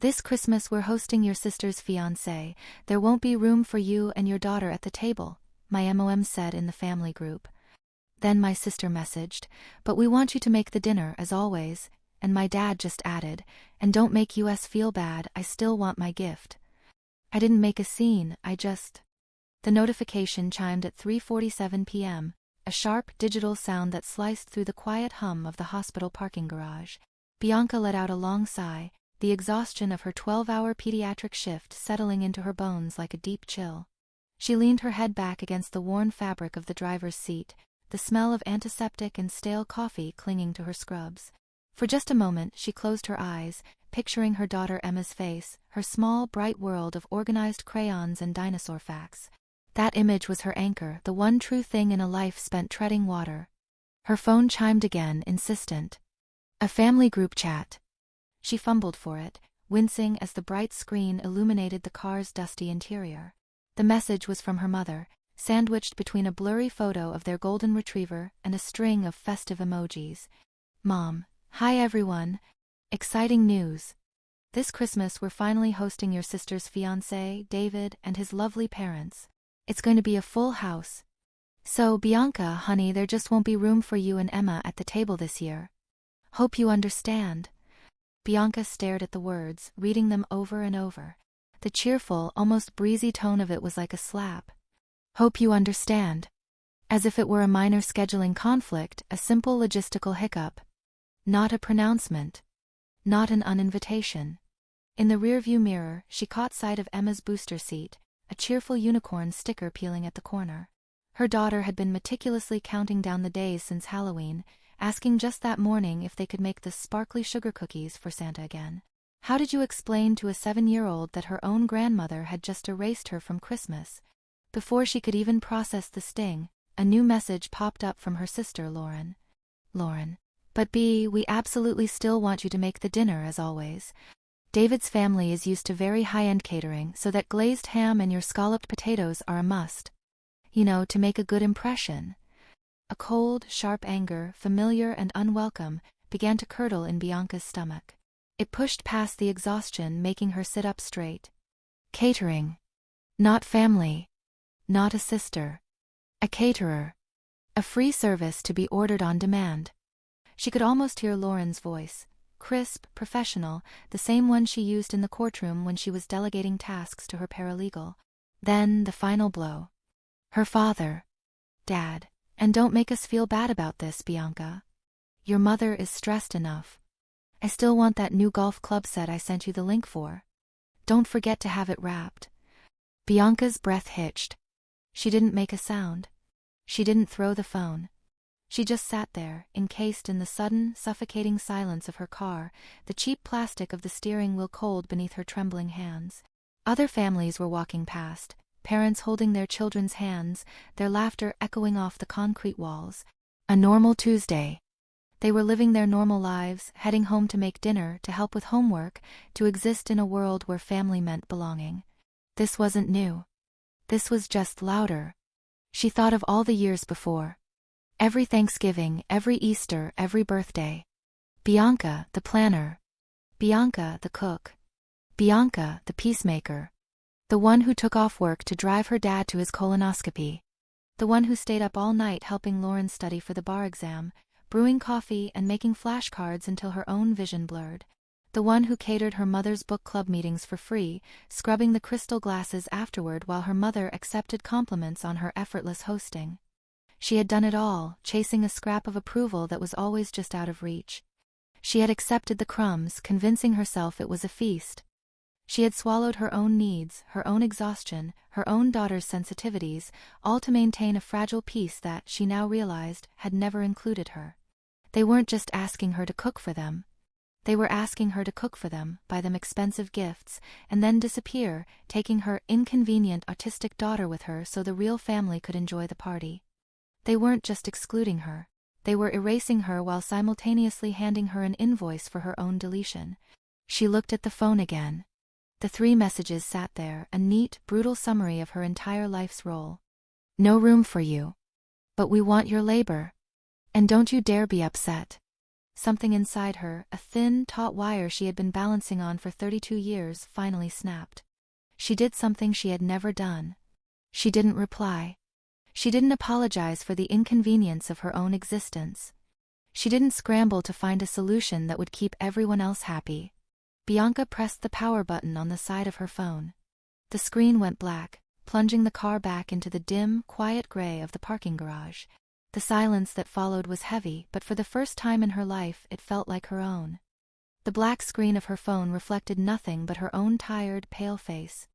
This Christmas we're hosting your sister's fiancé. There won't be room for you and your daughter at the table, my mom said in the family group. Then my sister messaged, but we want you to make the dinner as always, and my dad just added, and don't make us feel bad, I still want my gift. I didn't make a scene, I just... The notification chimed at 3:47 p.m., a sharp digital sound that sliced through the quiet hum of the hospital parking garage. Bianca let out a long sigh, the exhaustion of her 12-hour pediatric shift settling into her bones like a deep chill. She leaned her head back against the worn fabric of the driver's seat, the smell of antiseptic and stale coffee clinging to her scrubs. For just a moment she closed her eyes, picturing her daughter Emma's face, her small, bright world of organized crayons and dinosaur facts. That image was her anchor, the one true thing in a life spent treading water. Her phone chimed again, insistent. A family group chat. She fumbled for it, wincing as the bright screen illuminated the car's dusty interior. The message was from her mother, sandwiched between a blurry photo of their golden retriever and a string of festive emojis. Mom, hi everyone. Exciting news. This Christmas we're finally hosting your sister's fiancé, David, and his lovely parents. It's going to be a full house. So, Bianca, honey, there just won't be room for you and Emma at the table this year. Hope you understand. Bianca stared at the words, reading them over and over. The cheerful, almost breezy tone of it was like a slap. Hope you understand. As if it were a minor scheduling conflict, a simple logistical hiccup. Not a pronouncement. Not an uninvitation. In the rearview mirror, she caught sight of Emma's booster seat, a cheerful unicorn sticker peeling at the corner. Her daughter had been meticulously counting down the days since Halloween, asking just that morning if they could make the sparkly sugar cookies for Santa again. How did you explain to a 7-year-old that her own grandmother had just erased her from Christmas? Before she could even process the sting, a new message popped up from her sister Lauren. Lauren. But B, we absolutely still want you to make the dinner as always. David's family is used to very high-end catering, so that glazed ham and your scalloped potatoes are a must. You know, to make a good impression. A cold, sharp anger, familiar and unwelcome, began to curdle in Bianca's stomach. It pushed past the exhaustion, making her sit up straight. Catering. Not family. Not a sister. A caterer. A free service to be ordered on demand. She could almost hear Lauren's voice, crisp, professional, the same one she used in the courtroom when she was delegating tasks to her paralegal. Then the final blow. Her father. Dad. And don't make us feel bad about this, Bianca. Your mother is stressed enough. I still want that new golf club set I sent you the link for. Don't forget to have it wrapped. Bianca's breath hitched. She didn't make a sound. She didn't throw the phone. She just sat there, encased in the sudden, suffocating silence of her car, the cheap plastic of the steering wheel cold beneath her trembling hands. Other families were walking past, parents holding their children's hands, their laughter echoing off the concrete walls. A normal Tuesday. They were living their normal lives, heading home to make dinner, to help with homework, to exist in a world where family meant belonging. This wasn't new. This was just louder. She thought of all the years before. Every Thanksgiving, every Easter, every birthday. Bianca, the planner. Bianca, the cook. Bianca, the peacemaker. The one who took off work to drive her dad to his colonoscopy. The one who stayed up all night helping Lauren study for the bar exam, brewing coffee and making flashcards until her own vision blurred. The one who catered her mother's book club meetings for free, scrubbing the crystal glasses afterward while her mother accepted compliments on her effortless hosting. She had done it all, chasing a scrap of approval that was always just out of reach. She had accepted the crumbs, convincing herself it was a feast. She had swallowed her own needs, her own exhaustion, her own daughter's sensitivities, all to maintain a fragile peace that, she now realized, had never included her. They weren't just asking her to cook for them. They were asking her to cook for them, buy them expensive gifts, and then disappear, taking her inconvenient autistic daughter with her so the real family could enjoy the party. They weren't just excluding her. They were erasing her while simultaneously handing her an invoice for her own deletion. She looked at the phone again. The 3 messages sat there, a neat, brutal summary of her entire life's role. No room for you. But we want your labor. And don't you dare be upset. Something inside her, a thin, taut wire she had been balancing on for 32 years, finally snapped. She did something she had never done. She didn't reply. She didn't apologize for the inconvenience of her own existence. She didn't scramble to find a solution that would keep everyone else happy. Bianca pressed the power button on the side of her phone. The screen went black, plunging the car back into the dim, quiet gray of the parking garage. The silence that followed was heavy, but for the first time in her life it felt like her own. The black screen of her phone reflected nothing but her own tired, pale face.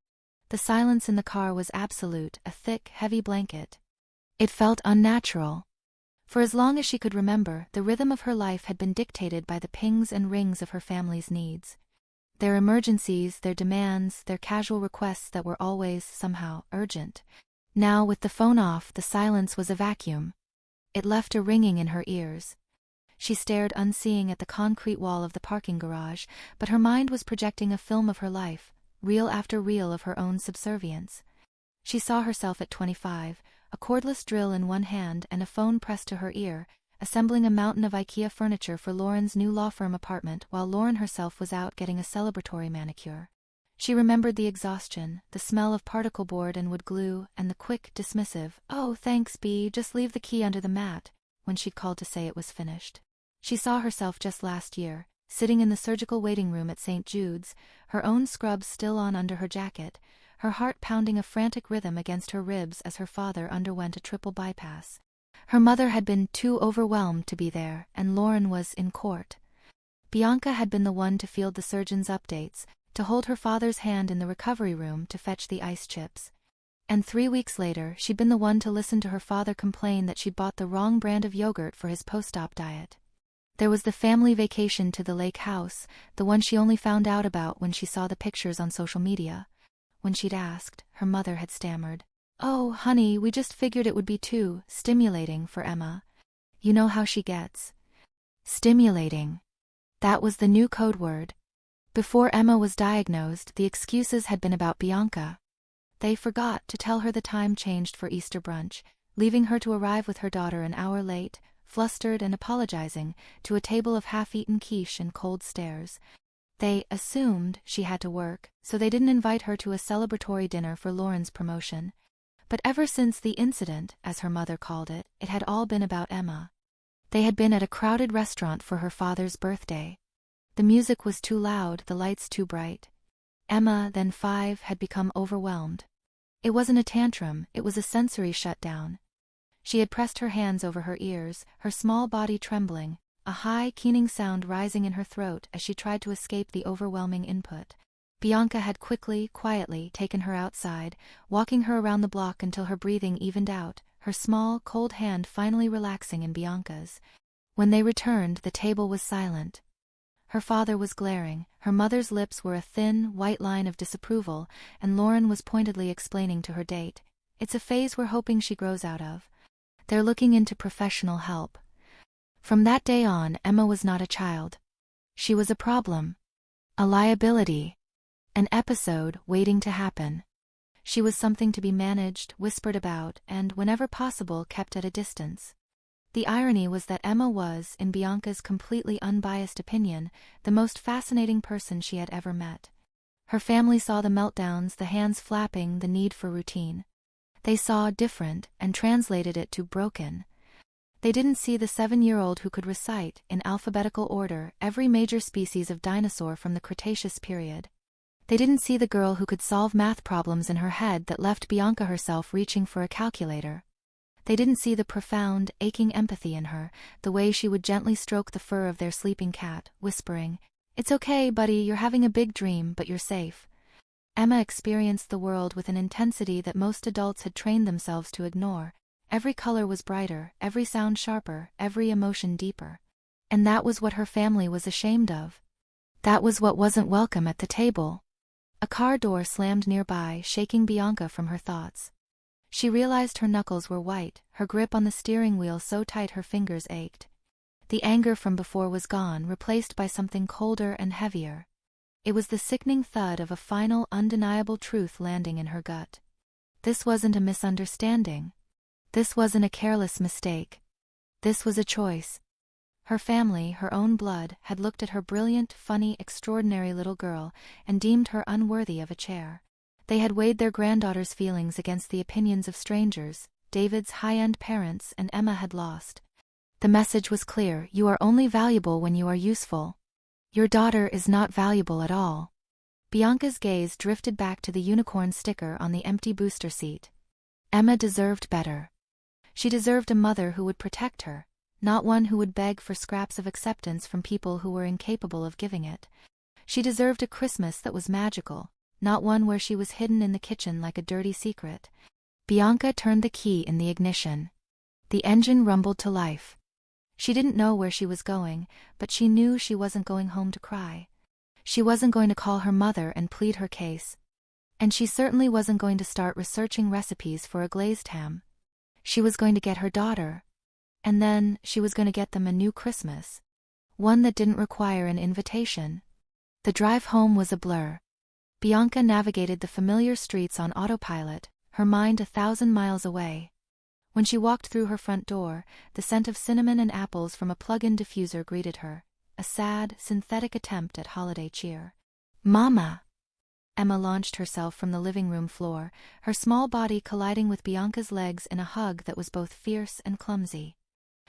The silence in the car was absolute, a thick, heavy blanket. It felt unnatural. For as long as she could remember, the rhythm of her life had been dictated by the pings and rings of her family's needs. Their emergencies, their demands, their casual requests that were always, somehow, urgent. Now, with the phone off, the silence was a vacuum. It left a ringing in her ears. She stared unseeing at the concrete wall of the parking garage, but her mind was projecting a film of her life, reel after reel of her own subservience. She saw herself at 25, a cordless drill in one hand and a phone pressed to her ear, assembling a mountain of IKEA furniture for Lauren's new law firm apartment while Lauren herself was out getting a celebratory manicure. She remembered the exhaustion, the smell of particle board and wood glue, and the quick, dismissive, "Oh, thanks, B, just leave the key under the mat," when she'd called to say it was finished. She saw herself just last year, sitting in the surgical waiting room at St. Jude's, her own scrubs still on under her jacket, her heart pounding a frantic rhythm against her ribs as her father underwent a triple bypass. Her mother had been too overwhelmed to be there, and Lauren was in court. Bianca had been the one to field the surgeon's updates, to hold her father's hand in the recovery room to fetch the ice chips. And 3 weeks later, she'd been the one to listen to her father complain that she'd bought the wrong brand of yogurt for his post-op diet. There was the family vacation to the lake house, the one she only found out about when she saw the pictures on social media. When she'd asked, her mother had stammered, "Oh, honey, we just figured it would be too stimulating for Emma. You know how she gets." Stimulating. That was the new code word. Before Emma was diagnosed, the excuses had been about Bianca. They forgot to tell her the time changed for Easter brunch, leaving her to arrive with her daughter an hour late, flustered and apologizing, to a table of half-eaten quiche and cold stares. They assumed she had to work, so they didn't invite her to a celebratory dinner for Lauren's promotion. But ever since the incident, as her mother called it, it had all been about Emma. They had been at a crowded restaurant for her father's birthday. The music was too loud, the lights too bright. Emma, then 5, had become overwhelmed. It wasn't a tantrum, it was a sensory shutdown. She had pressed her hands over her ears, her small body trembling, a high, keening sound rising in her throat as she tried to escape the overwhelming input. Bianca had quietly taken her outside, walking her around the block until her breathing evened out, her small, cold hand finally relaxing in Bianca's. When they returned, the table was silent. Her father was glaring, her mother's lips were a thin, white line of disapproval, and Lauren was pointedly explaining to her date, "It's a phase we're hoping she grows out of. They're looking into professional help." From that day on, Emma was not a child. She was a problem. A liability. An episode waiting to happen. She was something to be managed, whispered about, and, whenever possible, kept at a distance. The irony was that Emma was, in Bianca's completely unbiased opinion, the most fascinating person she had ever met. Her family saw the meltdowns, the hands flapping, the need for routine. They saw different, and translated it to broken. They didn't see the 7-year-old who could recite, in alphabetical order, every major species of dinosaur from the Cretaceous period. They didn't see the girl who could solve math problems in her head that left Bianca herself reaching for a calculator. They didn't see the profound, aching empathy in her, the way she would gently stroke the fur of their sleeping cat, whispering, "It's okay, buddy, you're having a big dream, but you're safe." Emma experienced the world with an intensity that most adults had trained themselves to ignore. Every color was brighter, every sound sharper, every emotion deeper. And that was what her family was ashamed of. That was what wasn't welcome at the table. A car door slammed nearby, shaking Bianca from her thoughts. She realized her knuckles were white, her grip on the steering wheel so tight her fingers ached. The anger from before was gone, replaced by something colder and heavier. It was the sickening thud of a final, undeniable truth landing in her gut. This wasn't a misunderstanding. This wasn't a careless mistake. This was a choice. Her family, her own blood, had looked at her brilliant, funny, extraordinary little girl and deemed her unworthy of a chair. They had weighed their granddaughter's feelings against the opinions of strangers, David's high-end parents, and Emma had lost. The message was clear: you are only valuable when you are useful. Your daughter is not valuable at all. Bianca's gaze drifted back to the unicorn sticker on the empty booster seat. Emma deserved better. She deserved a mother who would protect her, not one who would beg for scraps of acceptance from people who were incapable of giving it. She deserved a Christmas that was magical, not one where she was hidden in the kitchen like a dirty secret. Bianca turned the key in the ignition. The engine rumbled to life. She didn't know where she was going, but she knew she wasn't going home to cry. She wasn't going to call her mother and plead her case. And she certainly wasn't going to start researching recipes for a glazed ham. She was going to get her daughter. And then she was going to get them a new Christmas. One that didn't require an invitation. The drive home was a blur. Bianca navigated the familiar streets on autopilot, her mind 1,000 miles away. When she walked through her front door, the scent of cinnamon and apples from a plug-in diffuser greeted her, a sad, synthetic attempt at holiday cheer. "Mama!" Emma launched herself from the living room floor, her small body colliding with Bianca's legs in a hug that was both fierce and clumsy.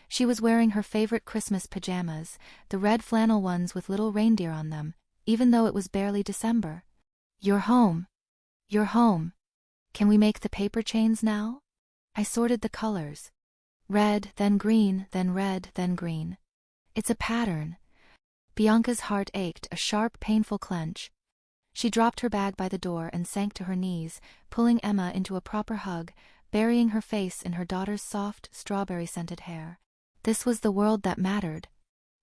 She was wearing her favorite Christmas pajamas, the red flannel ones with little reindeer on them, even though it was barely December. "You're home. You're home. Can we make the paper chains now?" I sorted the colors. Red, then green, then red, then green. It's a pattern. Bianca's heart ached, a sharp, painful clench. She dropped her bag by the door and sank to her knees, pulling Emma into a proper hug, burying her face in her daughter's soft, strawberry-scented hair. This was the world that mattered.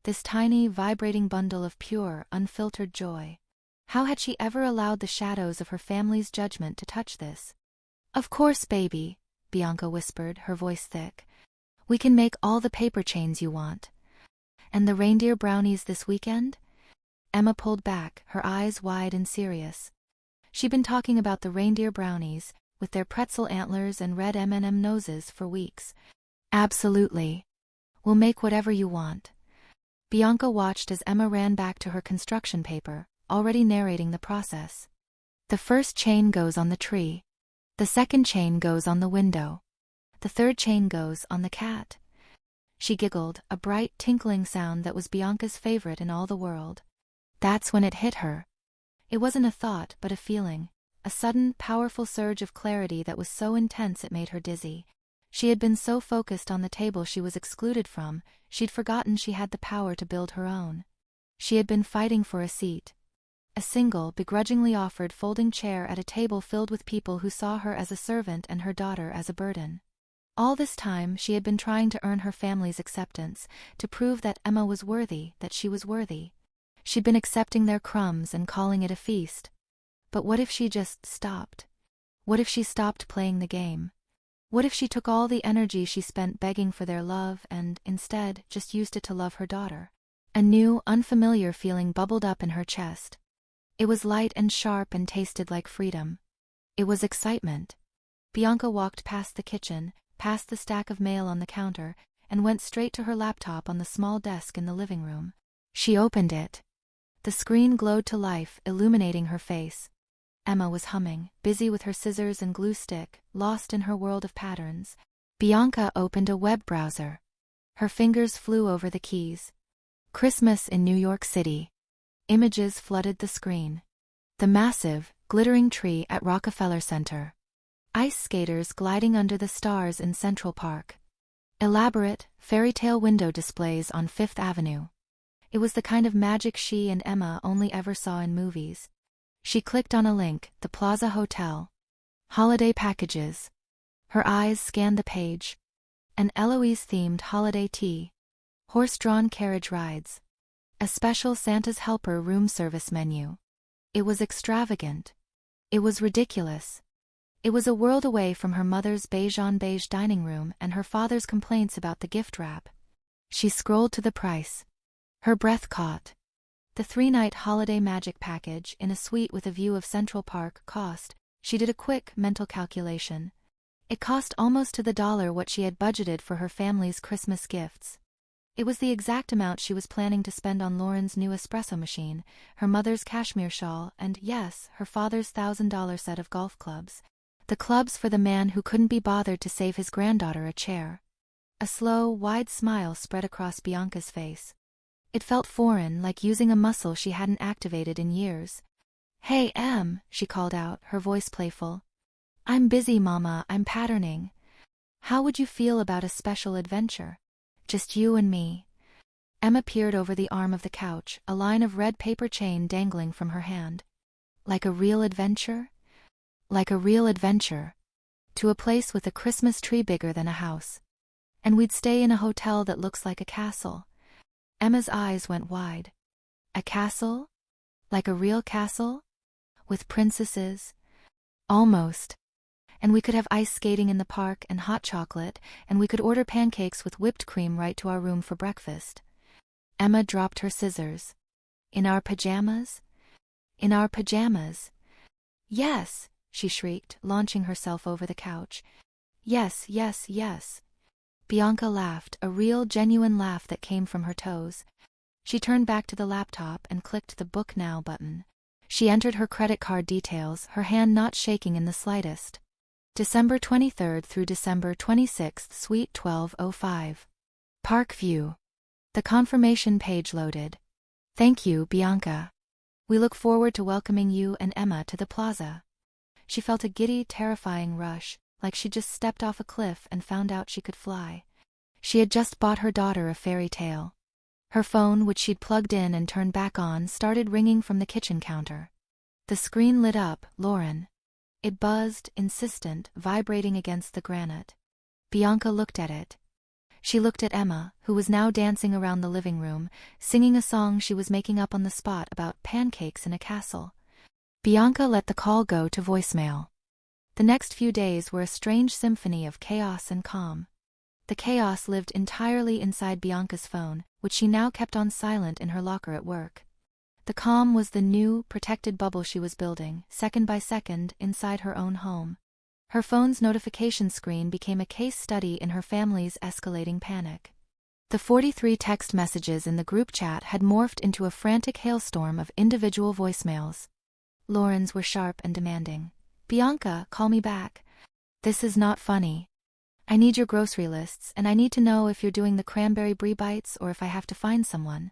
This tiny, vibrating bundle of pure, unfiltered joy. How had she ever allowed the shadows of her family's judgment to touch this? "Of course, baby," Bianca whispered, her voice thick. "We can make all the paper chains you want." "And the reindeer brownies this weekend?" Emma pulled back, her eyes wide and serious. She'd been talking about the reindeer brownies, with their pretzel antlers and red M&M noses, for weeks. "Absolutely. We'll make whatever you want." Bianca watched as Emma ran back to her construction paper, already narrating the process. "The first chain goes on the tree. The second chain goes on the window. The third chain goes on the cat." She giggled, a bright, tinkling sound that was Bianca's favorite in all the world. That's when it hit her. It wasn't a thought, but a feeling. A sudden, powerful surge of clarity that was so intense it made her dizzy. She had been so focused on the table she was excluded from, she'd forgotten she had the power to build her own. She had been fighting for a seat. A single, begrudgingly offered folding chair at a table filled with people who saw her as a servant and her daughter as a burden. All this time she had been trying to earn her family's acceptance, to prove that Emma was worthy, that she was worthy. She'd been accepting their crumbs and calling it a feast. But what if she just stopped? What if she stopped playing the game? What if she took all the energy she spent begging for their love and, instead, just used it to love her daughter? A new, unfamiliar feeling bubbled up in her chest. It was light and sharp and tasted like freedom. It was excitement. Bianca walked past the kitchen, past the stack of mail on the counter, and went straight to her laptop on the small desk in the living room. She opened it. The screen glowed to life, illuminating her face. Emma was humming, busy with her scissors and glue stick, lost in her world of patterns. Bianca opened a web browser. Her fingers flew over the keys. Christmas in New York City. Images flooded the screen. The massive, glittering tree at Rockefeller Center. Ice skaters gliding under the stars in Central Park. Elaborate, fairy tale window displays on Fifth Avenue. It was the kind of magic she and Emma only ever saw in movies. She clicked on a link, the Plaza Hotel. Holiday packages. Her eyes scanned the page. An Eloise-themed holiday tea. Horse-drawn carriage rides. A special Santa's Helper room service menu. It was extravagant. It was ridiculous. It was a world away from her mother's beige-on-beige dining room and her father's complaints about the gift wrap. She scrolled to the price. Her breath caught. The 3-night holiday magic package in a suite with a view of Central Park cost, she did a quick mental calculation. It cost almost to the dollar what she had budgeted for her family's Christmas gifts. It was the exact amount she was planning to spend on Lauren's new espresso machine, her mother's cashmere shawl, and, yes, her father's $1,000 set of golf clubs. The clubs for the man who couldn't be bothered to save his granddaughter a chair. A slow, wide smile spread across Bianca's face. It felt foreign, like using a muscle she hadn't activated in years. "Hey, Em," she called out, her voice playful. "I'm busy, Mama, I'm patterning. How would you feel about a special adventure? Just you and me." Emma peered over the arm of the couch, a line of red paper chain dangling from her hand. "Like a real adventure?" "Like a real adventure. To a place with a Christmas tree bigger than a house. And we'd stay in a hotel that looks like a castle." Emma's eyes went wide. "A castle? Like a real castle? With princesses?" "Almost. And we could have ice skating in the park and hot chocolate, and we could order pancakes with whipped cream right to our room for breakfast." Emma dropped her scissors. "In our pajamas?" "In our pajamas." "Yes," she shrieked, launching herself over the couch. "Yes, yes, yes." Bianca laughed, a real, genuine laugh that came from her toes. She turned back to the laptop and clicked the Book Now button. She entered her credit card details, her hand not shaking in the slightest. December 23rd through December 26th, Suite 1205. Parkview. The confirmation page loaded. "Thank you, Bianca. We look forward to welcoming you and Emma to the plaza." She felt a giddy, terrifying rush, like she'd just stepped off a cliff and found out she could fly. She had just bought her daughter a fairy tale. Her phone, which she'd plugged in and turned back on, started ringing from the kitchen counter. The screen lit up, Lauren. It buzzed, insistent, vibrating against the granite. Bianca looked at it. She looked at Emma, who was now dancing around the living room, singing a song she was making up on the spot about pancakes in a castle. Bianca let the call go to voicemail. The next few days were a strange symphony of chaos and calm. The chaos lived entirely inside Bianca's phone, which she now kept on silent in her locker at work. The calm was the new, protected bubble she was building, second by second, inside her own home. Her phone's notification screen became a case study in her family's escalating panic. The 43 text messages in the group chat had morphed into a frantic hailstorm of individual voicemails. Lauren's were sharp and demanding. "Bianca, call me back. This is not funny. I need your grocery lists, and I need to know if you're doing the cranberry brie bites or if I have to find someone."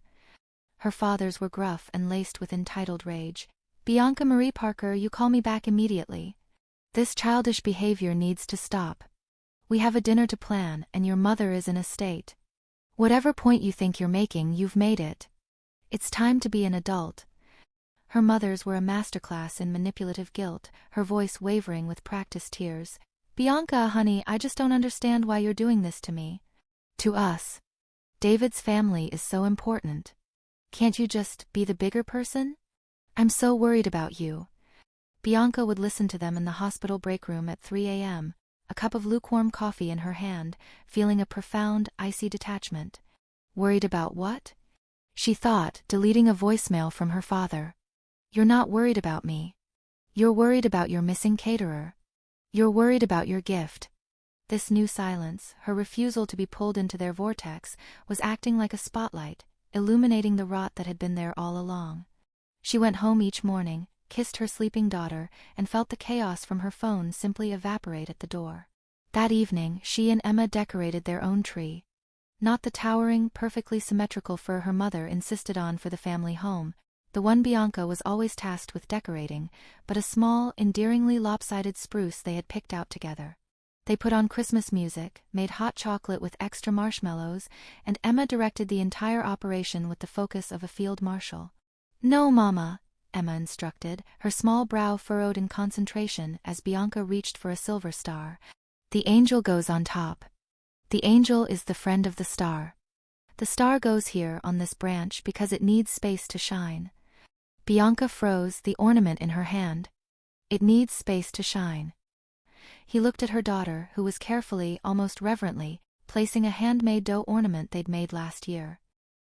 Her father's were gruff and laced with entitled rage. "Bianca Marie Parker, you call me back immediately. This childish behavior needs to stop. We have a dinner to plan, and your mother is in a state. Whatever point you think you're making, you've made it. It's time to be an adult." Her mother's were a masterclass in manipulative guilt, her voice wavering with practiced tears. "Bianca, honey, I just don't understand why you're doing this to me. To us. David's family is so important. Can't you just be the bigger person? I'm so worried about you." Bianca would listen to them in the hospital break room at 3 a.m., a cup of lukewarm coffee in her hand, feeling a profound, icy detachment. Worried about what? She thought, deleting a voicemail from her father. "You're not worried about me. You're worried about your missing caterer. You're worried about your gift." This new silence, her refusal to be pulled into their vortex, was acting like a spotlight, illuminating the rot that had been there all along. She went home each morning, kissed her sleeping daughter, and felt the chaos from her phone simply evaporate at the door. That evening, she and Emma decorated their own tree. Not the towering, perfectly symmetrical fir her mother insisted on for the family home, the one Bianca was always tasked with decorating, but a small, endearingly lopsided spruce they had picked out together. They put on Christmas music, made hot chocolate with extra marshmallows, and Emma directed the entire operation with the focus of a field marshal. "No, Mama," Emma instructed, her small brow furrowed in concentration as Bianca reached for a silver star. "The angel goes on top. The angel is the friend of the star. The star goes here on this branch because it needs space to shine." Bianca froze, the ornament in her hand. "It needs space to shine." He looked at her daughter, who was carefully, almost reverently, placing a handmade dough ornament they'd made last year.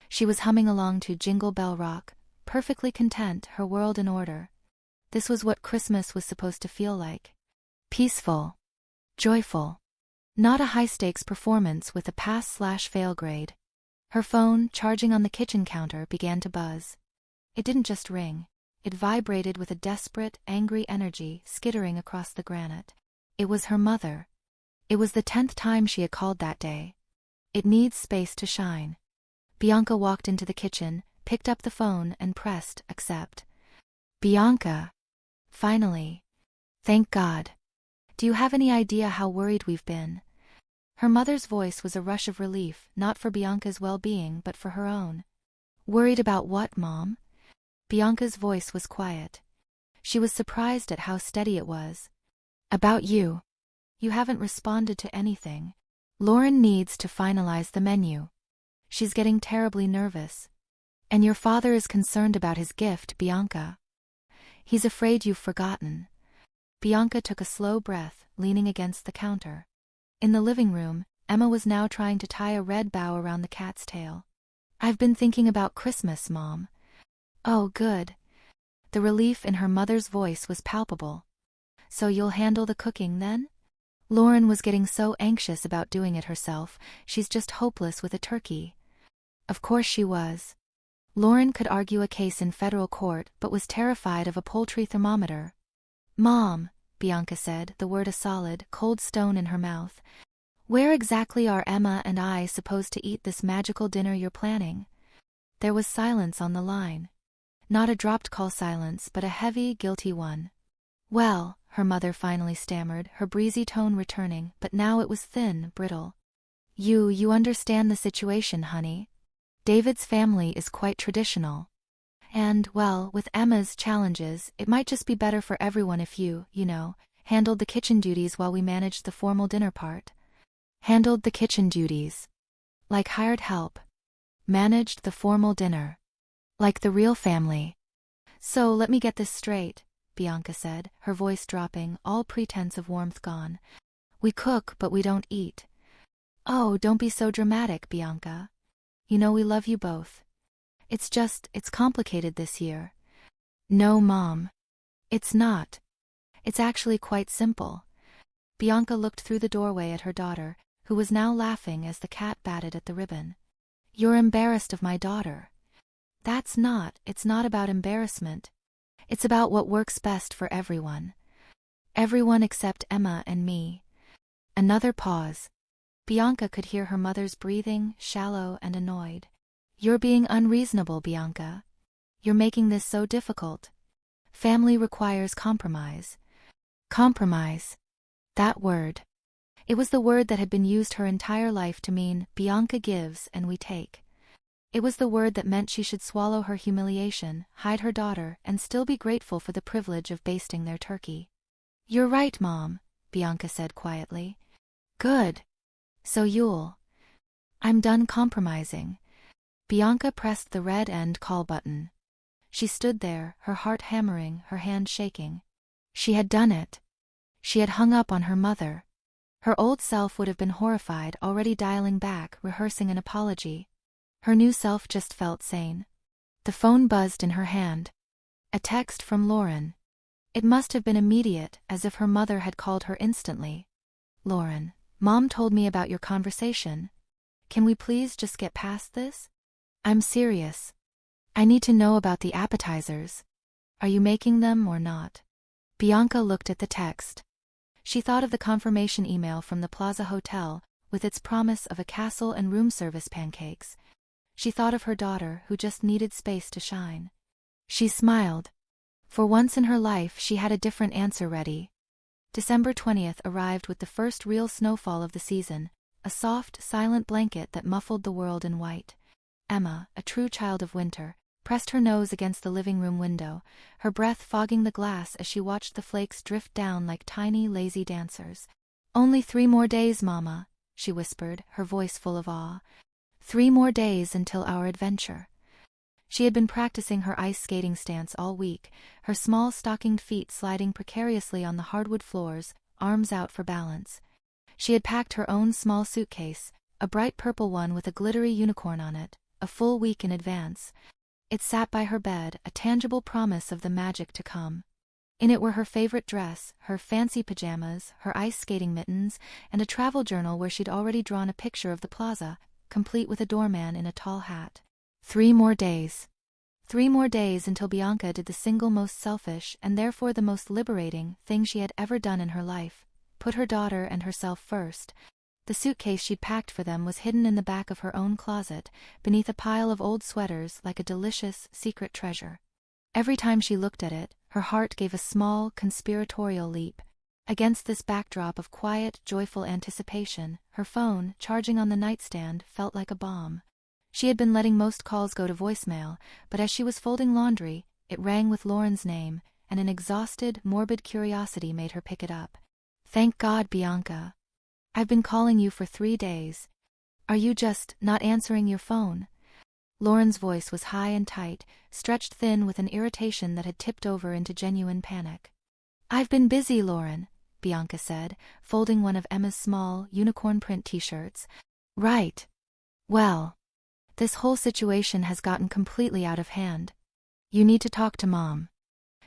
She was humming along to Jingle Bell Rock, perfectly content, her world in order. This was what Christmas was supposed to feel like. Peaceful. Joyful. Not a high-stakes performance with a pass/fail grade. Her phone, charging on the kitchen counter, began to buzz. It didn't just ring. It vibrated with a desperate, angry energy skittering across the granite. It was her mother. It was the 10th time she had called that day. It needs space to shine. Bianca walked into the kitchen, picked up the phone and pressed accept. Bianca. Finally. Thank God. Do you have any idea how worried we've been? Her mother's voice was a rush of relief, not for Bianca's well-being but for her own. Worried about what, Mom? Bianca's voice was quiet. She was surprised at how steady it was. About you. You haven't responded to anything. Lauren needs to finalize the menu. She's getting terribly nervous. And your father is concerned about his gift, Bianca. He's afraid you've forgotten. Bianca took a slow breath, leaning against the counter. In the living room, Emma was now trying to tie a red bow around the cat's tail. I've been thinking about Christmas, Mom. Oh, good. The relief in her mother's voice was palpable. So you'll handle the cooking then? Lauren was getting so anxious about doing it herself, she's just hopeless with a turkey. Of course she was. Lauren could argue a case in federal court but was terrified of a poultry thermometer. Mom, Bianca said, the word a solid, cold stone in her mouth. Where exactly are Emma and I supposed to eat this magical dinner you're planning? There was silence on the line. Not a dropped call silence but a heavy, guilty one. Well, her mother finally stammered, her breezy tone returning, but now it was thin, brittle. You understand the situation, honey. David's family is quite traditional. And, well, with Emma's challenges, it might just be better for everyone if you handled the kitchen duties while we managed the formal dinner part. Handled the kitchen duties. Like hired help. Managed the formal dinner. Like the real family. So let me get this straight, Bianca said, her voice dropping, all pretense of warmth gone. We cook but we don't eat. Oh, don't be so dramatic, Bianca. You know we love you both. It's complicated this year. No, Mom. It's not. It's actually quite simple. Bianca looked through the doorway at her daughter, who was now laughing as the cat batted at the ribbon. You're embarrassed of my daughter. It's not about embarrassment. It's about what works best for everyone. Everyone except Emma and me. Another pause. Bianca could hear her mother's breathing, shallow and annoyed. You're being unreasonable, Bianca. You're making this so difficult. Family requires compromise. Compromise. That word. It was the word that had been used her entire life to mean, Bianca gives and we take. It was the word that meant she should swallow her humiliation, hide her daughter, and still be grateful for the privilege of basting their turkey. You're right, Mom, Bianca said quietly. Good. So I'm done compromising. Bianca pressed the red end call button. She stood there, her heart hammering, her hand shaking. She had done it. She had hung up on her mother. Her old self would have been horrified, already dialing back, rehearsing an apology. Her new self just felt sane. The phone buzzed in her hand. A text from Lauren. It must have been immediate, as if her mother had called her instantly. Lauren, Mom told me about your conversation. Can we please just get past this? I'm serious. I need to know about the appetizers. Are you making them or not? Bianca looked at the text. She thought of the confirmation email from the Plaza Hotel, with its promise of a castle and room service pancakes. She thought of her daughter, who just needed space to shine. She smiled. For once in her life she had a different answer ready. December 20th arrived with the first real snowfall of the season, a soft, silent blanket that muffled the world in white. Emma, a true child of winter, pressed her nose against the living room window, her breath fogging the glass as she watched the flakes drift down like tiny, lazy dancers. Only 3 more days, Mama, she whispered, her voice full of awe. 3 more days until our adventure. She had been practicing her ice skating stance all week, her small stockinged feet sliding precariously on the hardwood floors, arms out for balance. She had packed her own small suitcase, a bright purple one with a glittery unicorn on it, a full week in advance. It sat by her bed, a tangible promise of the magic to come. In it were her favorite dress, her fancy pajamas, her ice skating mittens, and a travel journal where she'd already drawn a picture of the plaza, complete with a doorman in a tall hat. 3 more days. 3 more days until Bianca did the single most selfish and therefore the most liberating thing she had ever done in her life: put her daughter and herself first. The suitcase she'd packed for them was hidden in the back of her own closet, beneath a pile of old sweaters like a delicious, secret treasure. Every time she looked at it, her heart gave a small, conspiratorial leap. Against this backdrop of quiet, joyful anticipation, her phone, charging on the nightstand, felt like a bomb. She had been letting most calls go to voicemail, but as she was folding laundry, it rang with Lauren's name, and an exhausted, morbid curiosity made her pick it up. "Thank God, Bianca. I've been calling you for 3 days. Are you just not answering your phone?" Lauren's voice was high and tight, stretched thin with an irritation that had tipped over into genuine panic. "I've been busy, Lauren," Bianca said, folding one of Emma's small, unicorn print t-shirts. "Right. Well, this whole situation has gotten completely out of hand. You need to talk to Mom.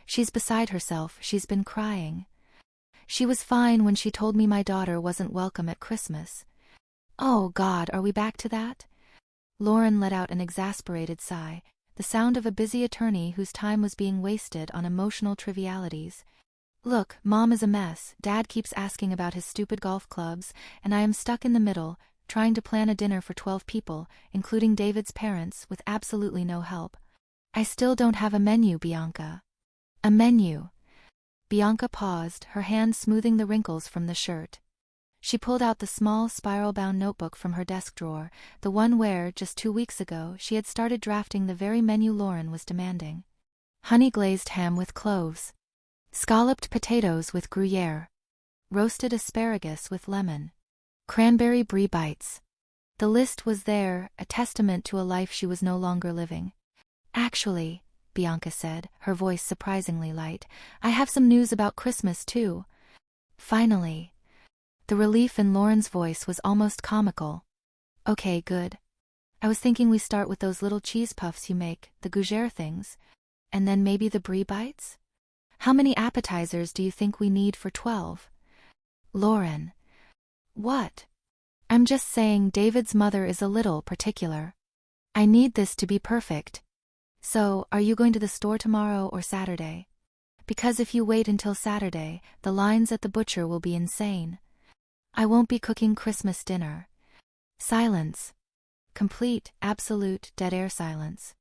She's beside herself, she's been crying. She was fine when she told me my daughter wasn't welcome at Christmas." "Oh God, are we back to that?" Lauren let out an exasperated sigh, the sound of a busy attorney whose time was being wasted on emotional trivialities. "Look, Mom is a mess, Dad keeps asking about his stupid golf clubs, and I am stuck in the middle, trying to plan a dinner for 12 people, including David's parents, with absolutely no help. I still don't have a menu, Bianca." "A menu?" Bianca paused, her hand smoothing the wrinkles from the shirt. She pulled out the small spiral-bound notebook from her desk drawer, the one where, just 2 weeks ago, she had started drafting the very menu Lauren was demanding. Honey-glazed ham with cloves. Scalloped potatoes with Gruyere. Roasted asparagus with lemon. Cranberry brie bites. The list was there, a testament to a life she was no longer living. "Actually," Bianca said, her voice surprisingly light, "I have some news about Christmas too." Finally. The relief in Lauren's voice was almost comical. "Okay, good. I was thinking we start with those little cheese puffs you make, the gougere things. And then maybe the brie bites? How many appetizers do you think we need for 12? "Lauren." "What?" "I'm just saying David's mother is a little particular. I need this to be perfect. So, are you going to the store tomorrow or Saturday? Because if you wait until Saturday, the lines at the butcher will be insane. I won't be cooking Christmas dinner." Silence. Complete, absolute, dead air silence.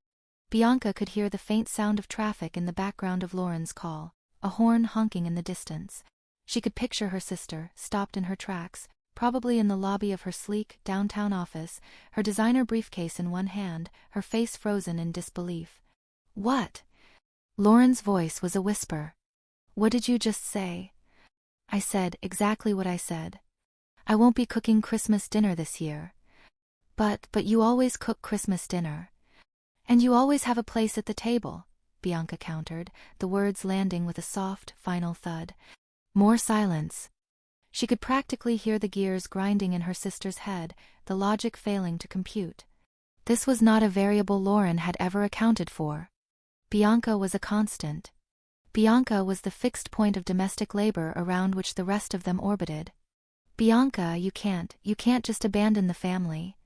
Bianca could hear the faint sound of traffic in the background of Lauren's call, a horn honking in the distance. She could picture her sister, stopped in her tracks, probably in the lobby of her sleek, downtown office, her designer briefcase in one hand, her face frozen in disbelief. "What?" Lauren's voice was a whisper. "What did you just say?" "I said exactly what I said. I won't be cooking Christmas dinner this year." But you always cook Christmas dinner. And you always have a place at the table," Bianca countered, the words landing with a soft, final thud. More silence. She could practically hear the gears grinding in her sister's head, the logic failing to compute. This was not a variable Lauren had ever accounted for. Bianca was a constant. Bianca was the fixed point of domestic labor around which the rest of them orbited. "Bianca, you can't just abandon the family.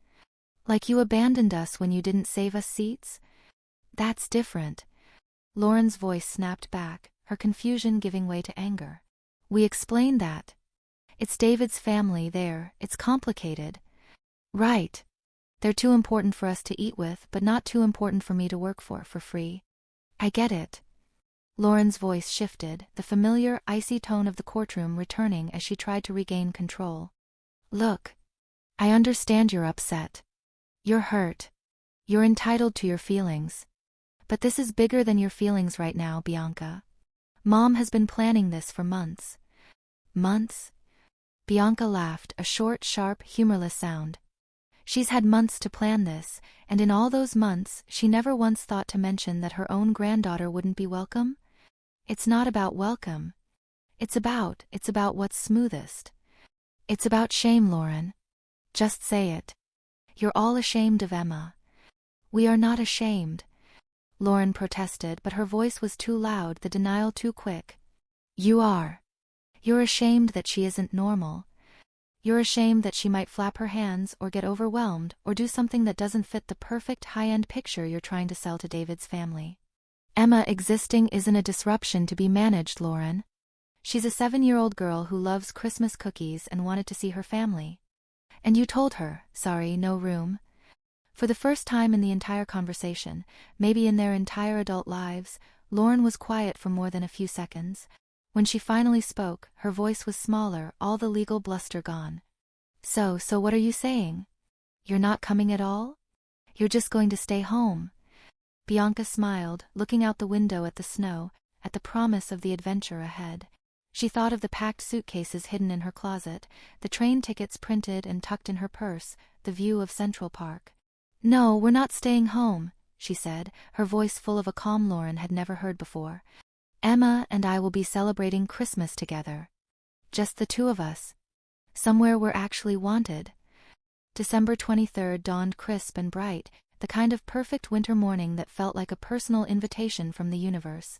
Like you abandoned us when you didn't save us seats? That's different." Lauren's voice snapped back, her confusion giving way to anger. "We explained that. It's David's family there, it's complicated." "Right. They're too important for us to eat with, but not too important for me to work for free. I get it." Lauren's voice shifted, the familiar, icy tone of the courtroom returning as she tried to regain control. "Look. I understand you're upset. You're hurt. You're entitled to your feelings. But this is bigger than your feelings right now, Bianca. Mom has been planning this for months." "Months?" Bianca laughed, a short, sharp, humorless sound. "She's had months to plan this, and in all those months, she never once thought to mention that her own granddaughter wouldn't be welcome? It's not about welcome. It's about what's smoothest. It's about shame, Lauren. Just say it. You're all ashamed of Emma." "We are not ashamed," Lauren protested, but her voice was too loud, the denial too quick. "You are. You're ashamed that she isn't normal. You're ashamed that she might flap her hands or get overwhelmed or do something that doesn't fit the perfect high-end picture you're trying to sell to David's family. Emma existing isn't a disruption to be managed, Lauren. She's a 7-year-old girl who loves Christmas cookies and wanted to see her family. And you told her, sorry, no room. For the first time in the entire conversation, maybe in their entire adult lives, Lauren was quiet for more than a few seconds. When she finally spoke, her voice was smaller, all the legal bluster gone. So what are you saying? You're not coming at all? You're just going to stay home? Bianca smiled, looking out the window at the snow, at the promise of the adventure ahead. She thought of the packed suitcases hidden in her closet, the train tickets printed and tucked in her purse, the view of Central Park. No, we're not staying home, she said, her voice full of a calm Lauren had never heard before. Emma and I will be celebrating Christmas together. Just the two of us. Somewhere we're actually wanted. December 23rd dawned crisp and bright, the kind of perfect winter morning that felt like a personal invitation from the universe.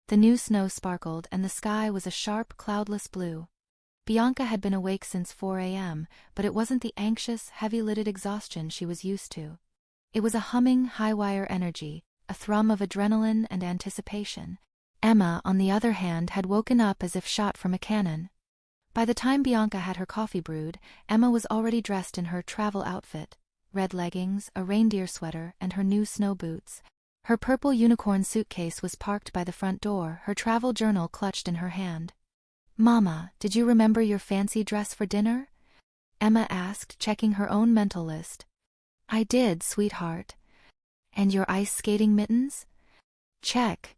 The new snow sparkled and the sky was a sharp, cloudless blue. Bianca had been awake since 4 a.m., but it wasn't the anxious, heavy-lidded exhaustion she was used to. It was a humming, high-wire energy, a thrum of adrenaline and anticipation. Emma, on the other hand, had woken up as if shot from a cannon. By the time Bianca had her coffee brewed, Emma was already dressed in her travel outfit, red leggings, a reindeer sweater, and her new snow boots. Her purple unicorn suitcase was parked by the front door, her travel journal clutched in her hand. Mama, did you remember your fancy dress for dinner? Emma asked, checking her own mental list. I did, sweetheart. And your ice skating mittens? Check.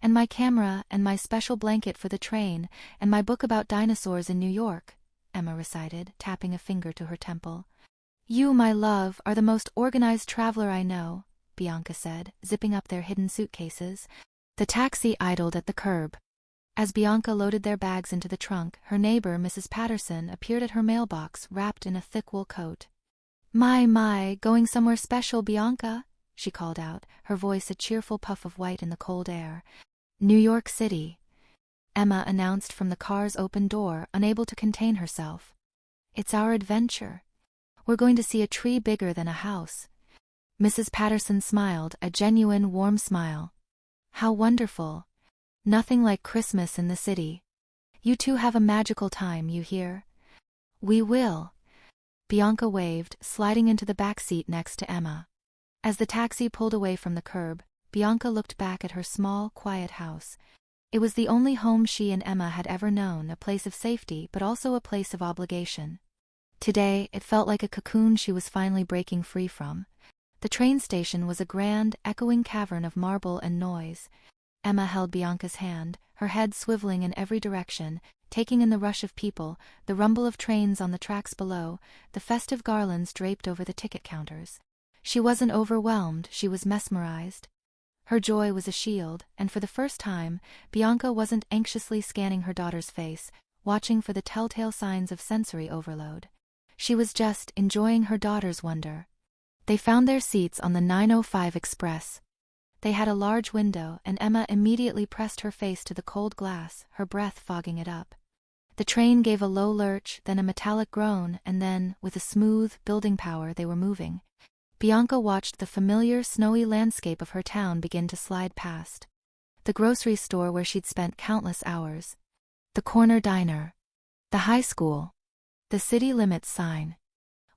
And my camera, and my special blanket for the train, and my book about dinosaurs in New York, Emma recited, tapping a finger to her temple. You, my love, are the most organized traveler I know, Bianca said, zipping up their hidden suitcases. The taxi idled at the curb. As Bianca loaded their bags into the trunk, her neighbor, Mrs. Patterson, appeared at her mailbox, wrapped in a thick wool coat. My, going somewhere special, Bianca? She called out, her voice a cheerful puff of white in the cold air. New York City, Emma announced from the car's open door, unable to contain herself. It's our adventure. We're going to see a tree bigger than a house. Mrs. Patterson smiled, a genuine, warm smile. How wonderful. Nothing like Christmas in the city. You two have a magical time, you hear? We will. Bianca waved, sliding into the back seat next to Emma. As the taxi pulled away from the curb, Bianca looked back at her small, quiet house. It was the only home she and Emma had ever known, a place of safety but also a place of obligation. Today, it felt like a cocoon she was finally breaking free from. The train station was a grand, echoing cavern of marble and noise. Emma held Bianca's hand, her head swiveling in every direction, taking in the rush of people, the rumble of trains on the tracks below, the festive garlands draped over the ticket counters. She wasn't overwhelmed, she was mesmerized. Her joy was a shield, and for the first time, Bianca wasn't anxiously scanning her daughter's face, watching for the telltale signs of sensory overload. She was just enjoying her daughter's wonder. They found their seats on the 9:05 express. They had a large window, and Emma immediately pressed her face to the cold glass, her breath fogging it up. The train gave a low lurch, then a metallic groan, and then, with a smooth, building power, they were moving. Bianca watched the familiar, snowy landscape of her town begin to slide past. The grocery store where she'd spent countless hours. The corner diner. The high school. The city limits sign.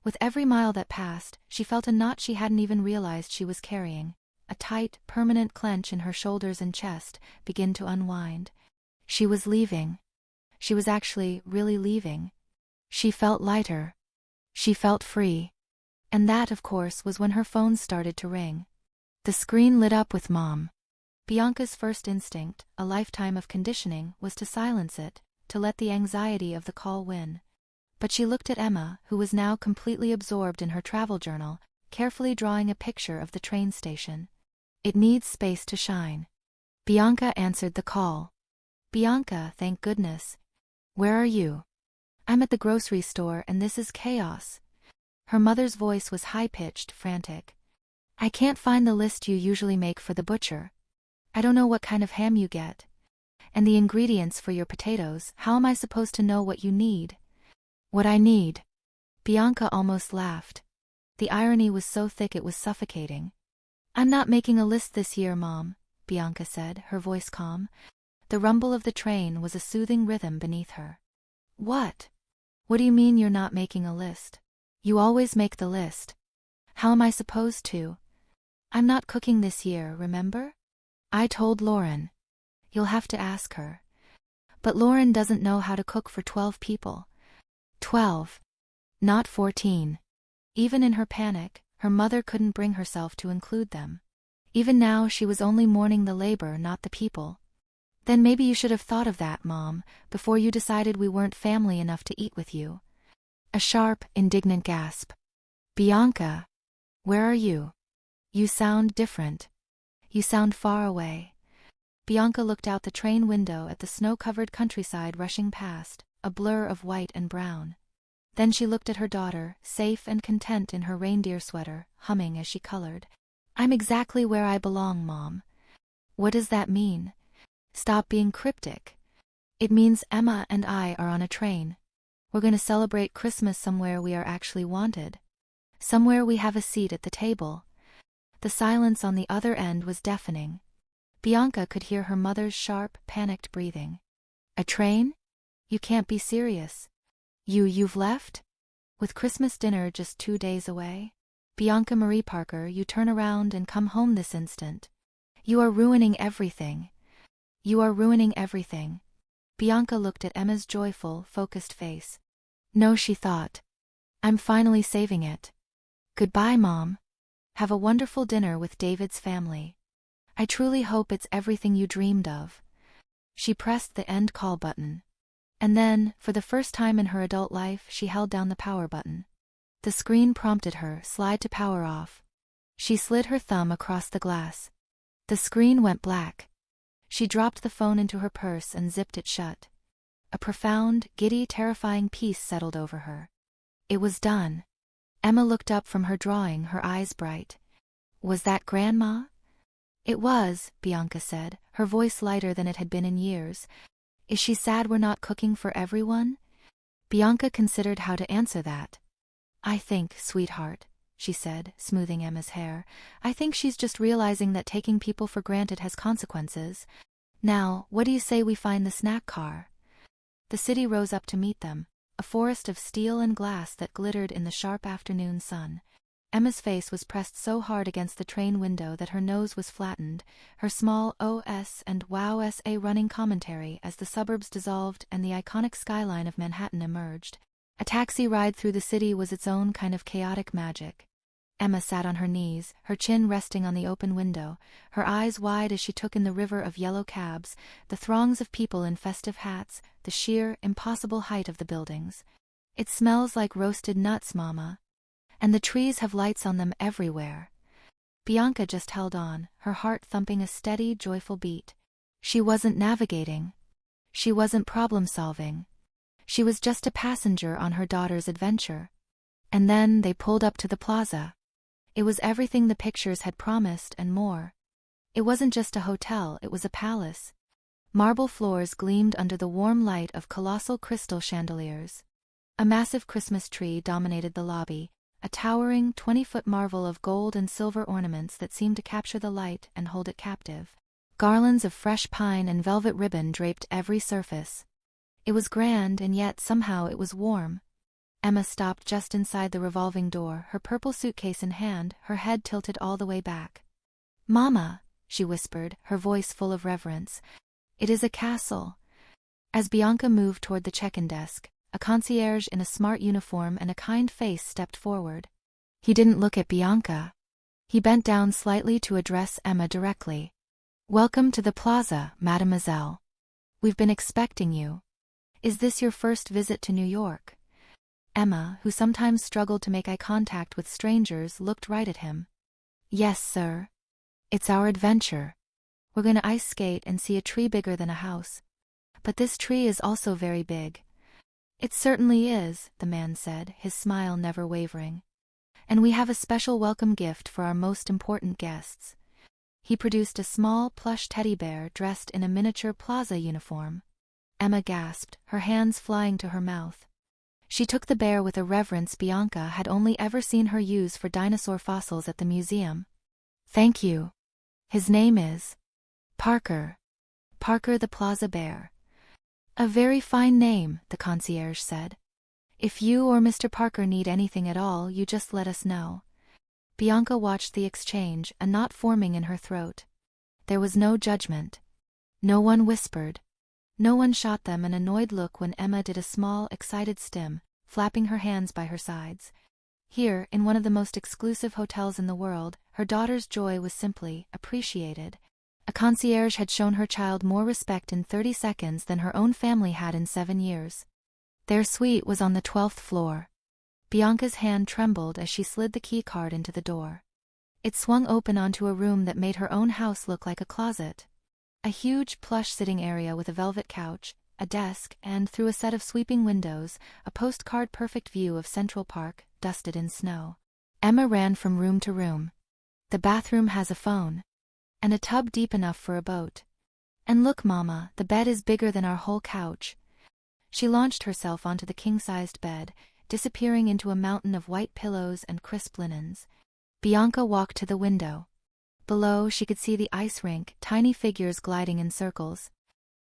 With every mile that passed, she felt a knot she hadn't even realized she was carrying. A tight, permanent clench in her shoulders and chest begin to unwind. She was leaving. She was actually really leaving. She felt lighter. She felt free. And that, of course, was when her phone started to ring. The screen lit up with Mom. Bianca's first instinct, a lifetime of conditioning, was to silence it, to let the anxiety of the call win. But she looked at Emma, who was now completely absorbed in her travel journal, carefully drawing a picture of the train station. It needs space to shine. Bianca answered the call. Bianca, thank goodness. Where are you? I'm at the grocery store and this is chaos. Her mother's voice was high-pitched, frantic. I can't find the list you usually make for the butcher. I don't know what kind of ham you get. And the ingredients for your potatoes, how am I supposed to know what you need? What I need. Bianca almost laughed. The irony was so thick it was suffocating. I'm not making a list this year, Mom, Bianca said, her voice calm. The rumble of the train was a soothing rhythm beneath her. What? What do you mean you're not making a list? You always make the list. How am I supposed to? I'm not cooking this year, remember? I told Lauren. You'll have to ask her. But Lauren doesn't know how to cook for 12 people. 12. Not 14. Even in her panic, her mother couldn't bring herself to include them. Even now she was only mourning the labor, not the people. Then maybe you should have thought of that, Mom, before you decided we weren't family enough to eat with you. A sharp, indignant gasp. Bianca, where are you? You sound different. You sound far away. Bianca looked out the train window at the snow-covered countryside rushing past, a blur of white and brown. Then she looked at her daughter, safe and content in her reindeer sweater, humming as she colored. I'm exactly where I belong, Mom. What does that mean? Stop being cryptic. It means Emma and I are on a train. We're going to celebrate Christmas somewhere we are actually wanted. Somewhere we have a seat at the table. The silence on the other end was deafening. Bianca could hear her mother's sharp, panicked breathing. A train? You can't be serious. You've left? With Christmas dinner just 2 days away? Bianca Marie Parker, you turn around and come home this instant. You are ruining everything. You are ruining everything. Bianca looked at Emma's joyful, focused face. No, she thought. I'm finally saving it. Goodbye, Mom. Have a wonderful dinner with David's family. I truly hope it's everything you dreamed of. She pressed the end call button. And then, for the first time in her adult life, she held down the power button. The screen prompted her, slide to power off. She slid her thumb across the glass. The screen went black. She dropped the phone into her purse and zipped it shut. A profound, giddy, terrifying peace settled over her. It was done. Emma looked up from her drawing, her eyes bright. Was that Grandma? It was, Bianca said, her voice lighter than it had been in years. Is she sad we're not cooking for everyone? Bianca considered how to answer that. I think, sweetheart, she said, smoothing Emma's hair, I think she's just realizing that taking people for granted has consequences. Now, what do you say we find the snack car? The city rose up to meet them, a forest of steel and glass that glittered in the sharp afternoon sun. Emma's face was pressed so hard against the train window that her nose was flattened, her small OS and WOW SA running commentary as the suburbs dissolved and the iconic skyline of Manhattan emerged. A taxi ride through the city was its own kind of chaotic magic. Emma sat on her knees, her chin resting on the open window, her eyes wide as she took in the river of yellow cabs, the throngs of people in festive hats, the sheer, impossible height of the buildings. It smells like roasted nuts, Mama. And the trees have lights on them everywhere. Bianca just held on, her heart thumping a steady, joyful beat. She wasn't navigating. She wasn't problem-solving. She was just a passenger on her daughter's adventure. And then they pulled up to the plaza. It was everything the pictures had promised and more. It wasn't just a hotel, it was a palace. Marble floors gleamed under the warm light of colossal crystal chandeliers. A massive Christmas tree dominated the lobby, a towering 20-foot marvel of gold and silver ornaments that seemed to capture the light and hold it captive. Garlands of fresh pine and velvet ribbon draped every surface. It was grand, and yet somehow it was warm. Emma stopped just inside the revolving door, her purple suitcase in hand, her head tilted all the way back. Mama, she whispered, her voice full of reverence. It is a castle. As Bianca moved toward the check-in desk, a concierge in a smart uniform and a kind face stepped forward. He didn't look at Bianca. He bent down slightly to address Emma directly. Welcome to the plaza, mademoiselle. We've been expecting you. Is this your first visit to New York? Emma, who sometimes struggled to make eye contact with strangers, looked right at him. Yes, sir. It's our adventure. We're going to ice skate and see a tree bigger than a house. But this tree is also very big. It certainly is, the man said, his smile never wavering. And we have a special welcome gift for our most important guests. He produced a small plush teddy bear dressed in a miniature plaza uniform. Emma gasped, her hands flying to her mouth. She took the bear with a reverence Bianca had only ever seen her use for dinosaur fossils at the museum. "Thank you. His name is Parker. Parker the Plaza Bear." "A very fine name," the concierge said. "If you or Mr. Parker need anything at all, you just let us know." Bianca watched the exchange, a knot forming in her throat. There was no judgment. No one whispered. No one shot them an annoyed look when Emma did a small, excited stim, flapping her hands by her sides. Here, in one of the most exclusive hotels in the world, her daughter's joy was simply appreciated. A concierge had shown her child more respect in 30 seconds than her own family had in 7 years. Their suite was on the 12th floor. Bianca's hand trembled as she slid the key card into the door. It swung open onto a room that made her own house look like a closet. A huge plush sitting area with a velvet couch, a desk, and, through a set of sweeping windows, a postcard-perfect view of Central Park, dusted in snow. Emma ran from room to room. "The bathroom has a phone. And a tub deep enough for a boat. And look, Mama, the bed is bigger than our whole couch." She launched herself onto the king-sized bed, disappearing into a mountain of white pillows and crisp linens. Bianca walked to the window. Below, she could see the ice rink, tiny figures gliding in circles.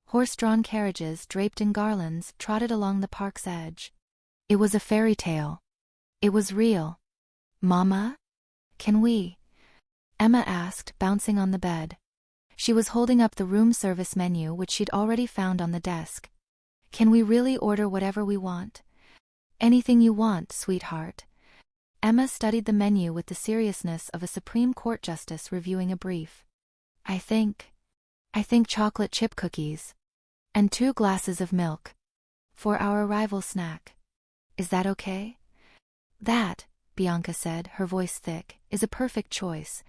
Horse-drawn carriages, draped in garlands, trotted along the park's edge. It was a fairy tale. It was real. "Mama? Can we?" Emma asked, bouncing on the bed. She was holding up the room service menu, which she'd already found on the desk. "Can we really order whatever we want?" "Anything you want, sweetheart." Emma studied the menu with the seriousness of a Supreme Court justice reviewing a brief. I think chocolate chip cookies. And 2 glasses of milk. For our arrival snack. Is that okay?" "That," Bianca said, her voice thick, "is a perfect choice."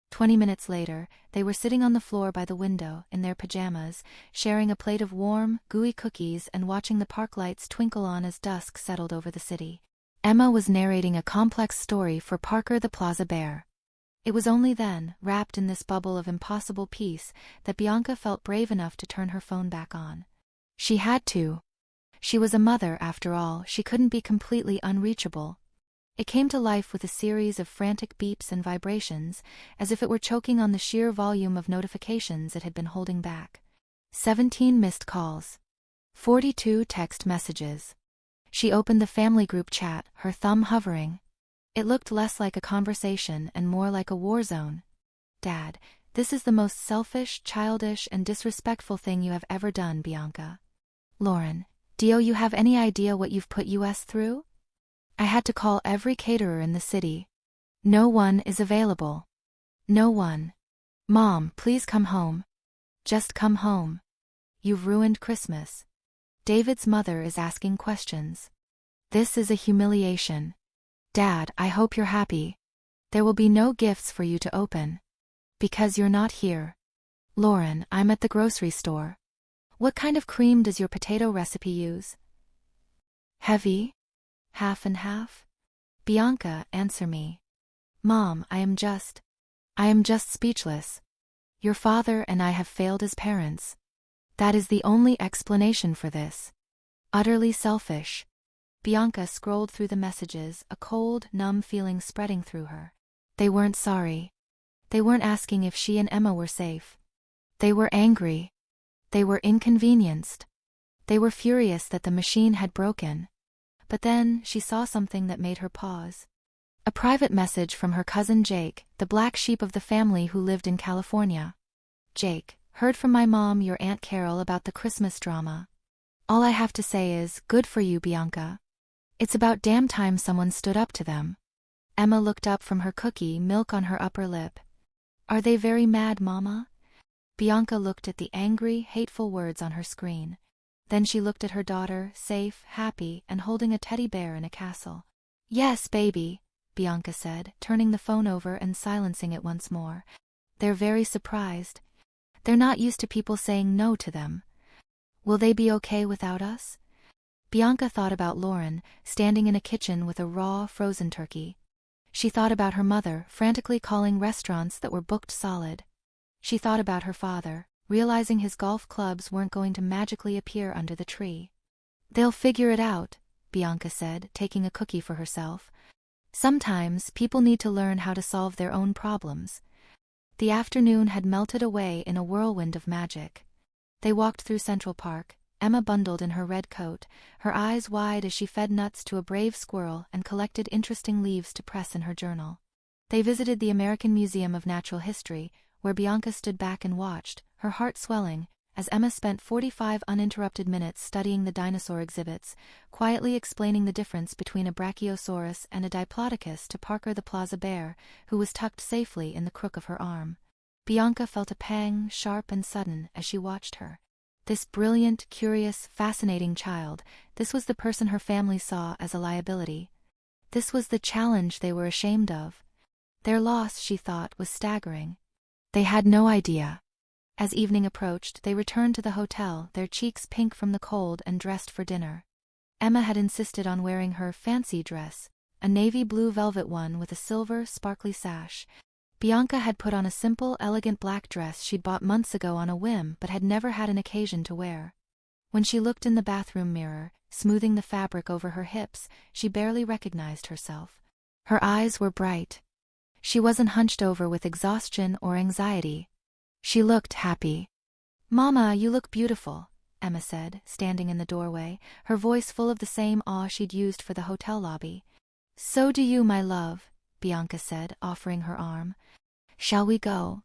20 minutes later, they were sitting on the floor by the window, in their pajamas, sharing a plate of warm, gooey cookies and watching the park lights twinkle on as dusk settled over the city. Emma was narrating a complex story for Parker the Plaza Bear. It was only then, wrapped in this bubble of impossible peace, that Bianca felt brave enough to turn her phone back on. She had to. She was a mother, after all. She couldn't be completely unreachable. It came to life with a series of frantic beeps and vibrations, as if it were choking on the sheer volume of notifications it had been holding back. 17 missed calls. 42 text messages. She opened the family group chat, her thumb hovering. It looked less like a conversation and more like a war zone. "Dad, this is the most selfish, childish, and disrespectful thing you have ever done, Bianca." "Lauren, do you have any idea what you've put us through? I had to call every caterer in the city. No one is available. No one. Mom, please come home. Just come home. You've ruined Christmas. David's mother is asking questions. This is a humiliation. Dad, I hope you're happy. There will be no gifts for you to open. Because you're not here. Lauren, I'm at the grocery store. What kind of cream does your potato recipe use? Heavy? Half and half? Bianca, answer me. Mom, I am just speechless. Your father and I have failed as parents. That is the only explanation for this. Utterly selfish. Bianca scrolled through the messages, a cold, numb feeling spreading through her. They weren't sorry. They weren't asking if she and Emma were safe. They were angry. They were inconvenienced. They were furious that the machine had broken. But then, she saw something that made her pause. A private message from her cousin Jake, the black sheep of the family who lived in California. "Jake, heard from my mom, your Aunt Carol, about the Christmas drama. All I have to say is, good for you, Bianca. It's about damn time someone stood up to them." Emma looked up from her cookie, milk on her upper lip. "Are they very mad, Mama?" Bianca looked at the angry, hateful words on her screen. Then she looked at her daughter, safe, happy, and holding a teddy bear in a castle. "Yes, baby," Bianca said, turning the phone over and silencing it once more. "They're very surprised. They're not used to people saying no to them. Will they be okay without us?" Bianca thought about Lauren, standing in a kitchen with a raw, frozen turkey. She thought about her mother, frantically calling restaurants that were booked solid. She thought about her father, realizing his golf clubs weren't going to magically appear under the tree. "They'll figure it out," Bianca said, taking a cookie for herself. Sometimes people need to learn how to solve their own problems. The afternoon had melted away in a whirlwind of magic. They walked through Central Park, Emma bundled in her red coat, her eyes wide as she fed nuts to a brave squirrel and collected interesting leaves to press in her journal. They visited the American Museum of Natural History, where Bianca stood back and watched, her heart swelling, as Emma spent 45 uninterrupted minutes studying the dinosaur exhibits, quietly explaining the difference between a brachiosaurus and a diplodocus to Parker the Plaza bear, who was tucked safely in the crook of her arm. Bianca felt a pang, sharp and sudden, as she watched her. This brilliant, curious, fascinating child, this was the person her family saw as a liability. This was the challenge they were ashamed of. Their loss, she thought, was staggering. They had no idea. As evening approached, they returned to the hotel, their cheeks pink from the cold, and dressed for dinner. Emma had insisted on wearing her fancy dress, a navy blue velvet one with a silver, sparkly sash. Bianca had put on a simple, elegant black dress she'd bought months ago on a whim but had never had an occasion to wear. When she looked in the bathroom mirror, smoothing the fabric over her hips, she barely recognized herself. Her eyes were bright. She wasn't hunched over with exhaustion or anxiety. She looked happy. "Mama, you look beautiful," Emma said, standing in the doorway, her voice full of the same awe she'd used for the hotel lobby. "So do you, my love," Bianca said, offering her arm. "Shall we go?"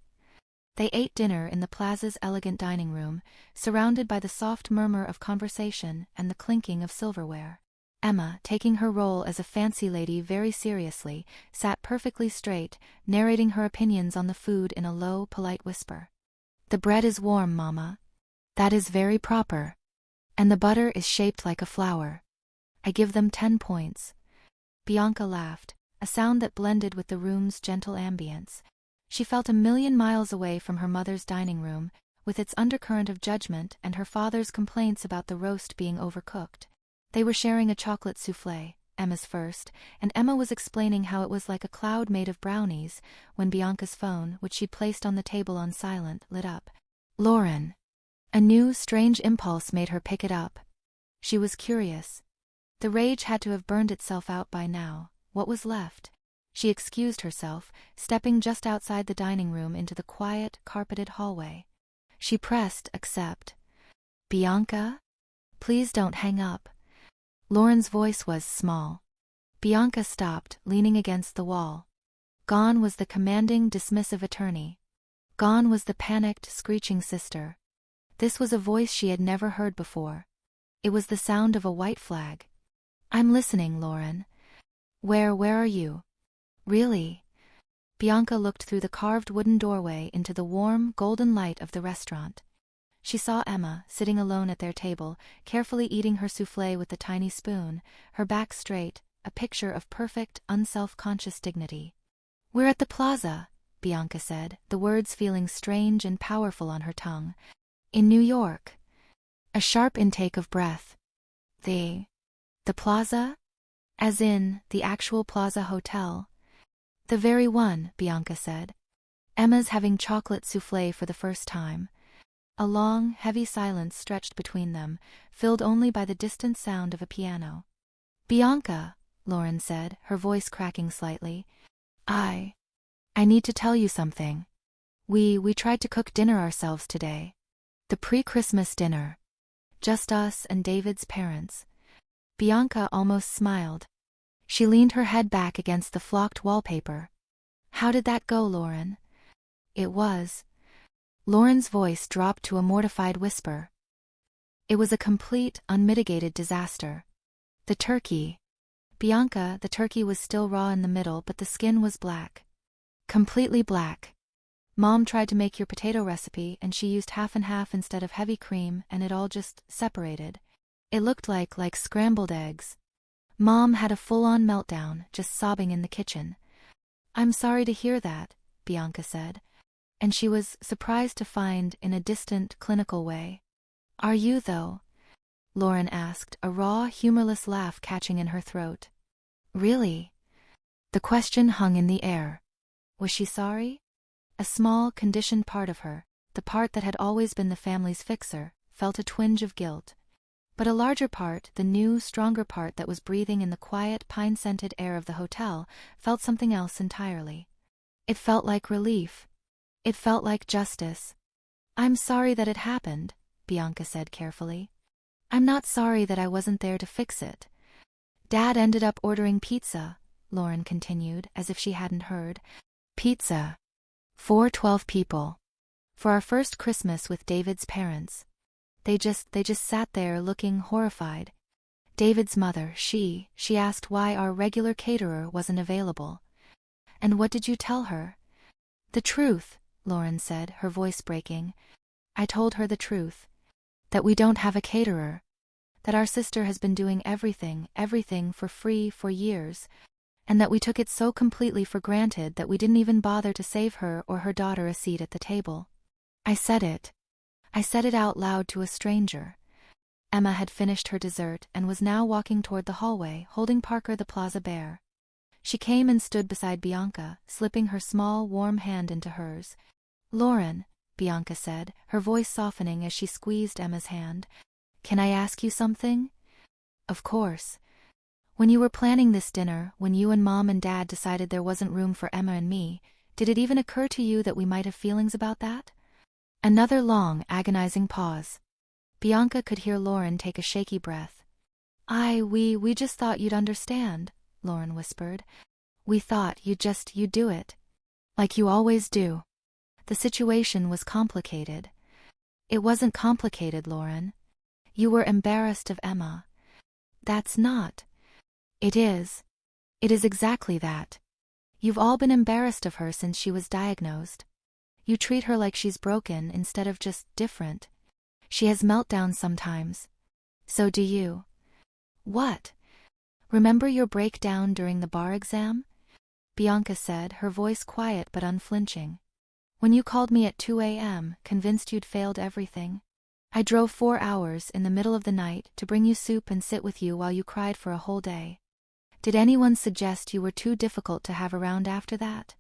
They ate dinner in the plaza's elegant dining room, surrounded by the soft murmur of conversation and the clinking of silverware. Emma, taking her role as a fancy lady very seriously, sat perfectly straight, narrating her opinions on the food in a low, polite whisper. "The bread is warm, Mama. That is very proper. And the butter is shaped like a flower. I give them 10 points. Bianca laughed, a sound that blended with the room's gentle ambience. She felt a million miles away from her mother's dining room, with its undercurrent of judgment and her father's complaints about the roast being overcooked. They were sharing a chocolate soufflé, Emma's first, and Emma was explaining how it was like a cloud made of brownies, when Bianca's phone, which she'd placed on the table on silent, lit up. Lauren. A new, strange impulse made her pick it up. She was curious. The rage had to have burned itself out by now. What was left? She excused herself, stepping just outside the dining room into the quiet, carpeted hallway. She pressed accept. "Bianca? Please don't hang up." Lauren's voice was small. Bianca stopped, leaning against the wall. Gone was the commanding, dismissive attorney. Gone was the panicked, screeching sister. This was a voice she had never heard before. It was the sound of a white flag. "I'm listening, Lauren." Where are you?" "Really?" Bianca looked through the carved wooden doorway into the warm, golden light of the restaurant. She saw Emma, sitting alone at their table, carefully eating her soufflé with a tiny spoon, her back straight, a picture of perfect, unself-conscious dignity. "We're at the plaza," Bianca said, the words feeling strange and powerful on her tongue. "In New York." A sharp intake of breath. The plaza? As in, the actual Plaza Hotel? "The very one," Bianca said. "Emma's having chocolate soufflé for the first time." A long, heavy silence stretched between them, filled only by the distant sound of a piano. "Bianca," Lauren said, her voice cracking slightly. I need to tell you something. We tried to cook dinner ourselves today. The pre-Christmas dinner. Just us and David's parents." Bianca almost smiled. She leaned her head back against the flocked wallpaper. "How did that go, Lauren?" "It was." Lauren's voice dropped to a mortified whisper. "It was a complete, unmitigated disaster. The turkey." "Bianca, the turkey was still raw in the middle, but the skin was black. Completely black. Mom tried to make your potato recipe and she used half and half instead of heavy cream and it all just separated. It looked like scrambled eggs." Mom had a full-on meltdown, just sobbing in the kitchen. "I'm sorry to hear that," Bianca said. And she was surprised to find in a distant, clinical way. "Are you, though?" Lauren asked, a raw, humorless laugh catching in her throat. "Really?" The question hung in the air. Was she sorry? A small, conditioned part of her, the part that had always been the family's fixer, felt a twinge of guilt. But a larger part, the new, stronger part that was breathing in the quiet, pine-scented air of the hotel, felt something else entirely. It felt like relief. It felt like justice. "I'm sorry that it happened," Bianca said carefully. "I'm not sorry that I wasn't there to fix it." "Dad ended up ordering pizza," Lauren continued, as if she hadn't heard. "Pizza. For 12 people. For our first Christmas with David's parents. They just sat there looking horrified. David's mother, she asked why our regular caterer wasn't available." "And what did you tell her?" "The truth," Lauren said, her voice breaking. "I told her the truth. That we don't have a caterer. That our sister has been doing everything for free for years. And that we took it so completely for granted that we didn't even bother to save her or her daughter a seat at the table. I said it out loud to a stranger." Emma had finished her dessert and was now walking toward the hallway, holding Parker the Plaza Bear. She came and stood beside Bianca, slipping her small, warm hand into hers. "Lauren," Bianca said, her voice softening as she squeezed Emma's hand, "can I ask you something?" "Of course." "When you were planning this dinner, when you and Mom and Dad decided there wasn't room for Emma and me, did it even occur to you that we might have feelings about that?" Another long, agonizing pause. Bianca could hear Lauren take a shaky breath. We just thought you'd understand," Lauren whispered. "We thought you'd do it. Like you always do." The situation was complicated. "It wasn't complicated, Lauren. You were embarrassed of Emma." "That's not." "It is. It is exactly that. You've all been embarrassed of her since she was diagnosed. You treat her like she's broken instead of just different. She has meltdowns sometimes. So do you." "What?" "Remember your breakdown during the bar exam?" Bianca said, her voice quiet but unflinching. "When you called me at 2 a.m., convinced you'd failed everything. I drove 4 hours in the middle of the night to bring you soup and sit with you while you cried for a whole day. Did anyone suggest you were too difficult to have around after that?"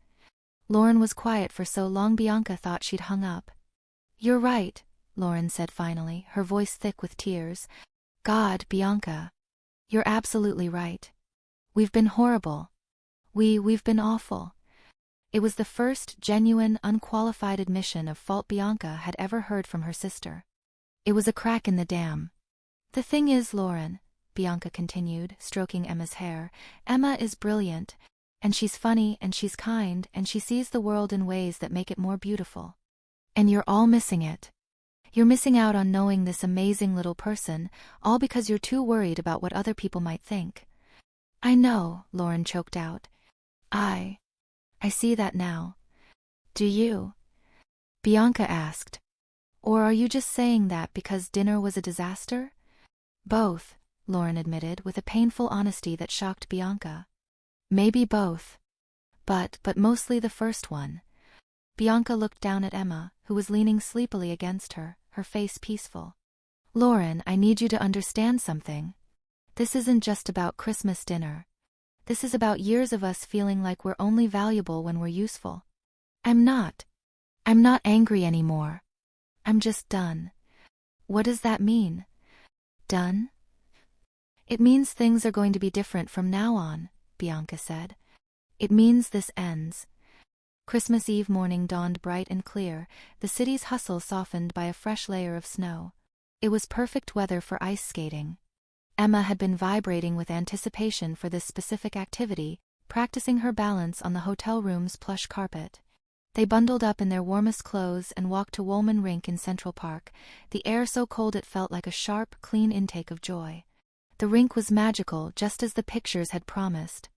Lauren was quiet for so long Bianca thought she'd hung up. "You're right," Lauren said finally, her voice thick with tears. "God, Bianca. You're absolutely right. We've been horrible. We've been awful." It was the first genuine, unqualified admission of fault Bianca had ever heard from her sister. It was a crack in the dam. "The thing is, Lauren," Bianca continued, stroking Emma's hair, "Emma is brilliant. And she's funny and she's kind and she sees the world in ways that make it more beautiful. And you're all missing it. You're missing out on knowing this amazing little person, all because you're too worried about what other people might think." "I know," Lauren choked out. I see that now." "Do you?" Bianca asked. "Or are you just saying that because dinner was a disaster?" "Both," Lauren admitted with a painful honesty that shocked Bianca. "Maybe both. But mostly the first one." Bianca looked down at Emma, who was leaning sleepily against her, her face peaceful. "Lauren, I need you to understand something. This isn't just about Christmas dinner. This is about years of us feeling like we're only valuable when we're useful. I'm not angry anymore. I'm just done." "What does that mean?" "Done?" "It means things are going to be different from now on," Bianca said. "It means this ends." Christmas Eve morning dawned bright and clear, the city's hustle softened by a fresh layer of snow. It was perfect weather for ice skating. Emma had been vibrating with anticipation for this specific activity, practicing her balance on the hotel room's plush carpet. They bundled up in their warmest clothes and walked to Woolman Rink in Central Park, the air so cold it felt like a sharp, clean intake of joy. The rink was magical, just as the pictures had promised.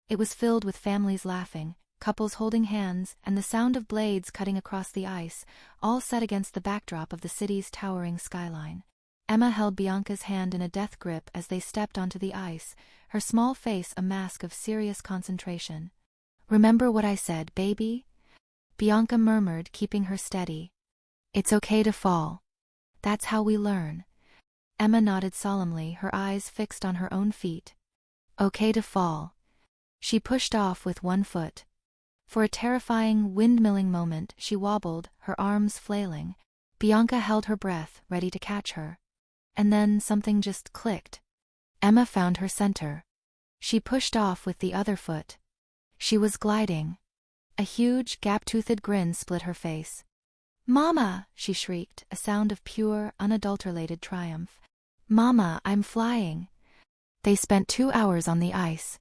It was filled with families laughing, couples holding hands, and the sound of blades cutting across the ice, all set against the backdrop of the city's towering skyline. Emma held Bianca's hand in a death grip as they stepped onto the ice, her small face a mask of serious concentration. "Remember what I said, baby?" Bianca murmured, keeping her steady. "It's okay to fall. That's how we learn." Emma nodded solemnly, her eyes fixed on her own feet. "Okay to fall." She pushed off with one foot. For a terrifying, windmilling moment she wobbled, her arms flailing. Bianca held her breath, ready to catch her. And then something just clicked. Emma found her center. She pushed off with the other foot. She was gliding. A huge, gap-toothed grin split her face. "Mama!" she shrieked, a sound of pure, unadulterated triumph. "Mama, I'm flying!" They spent 2 hours on the ice.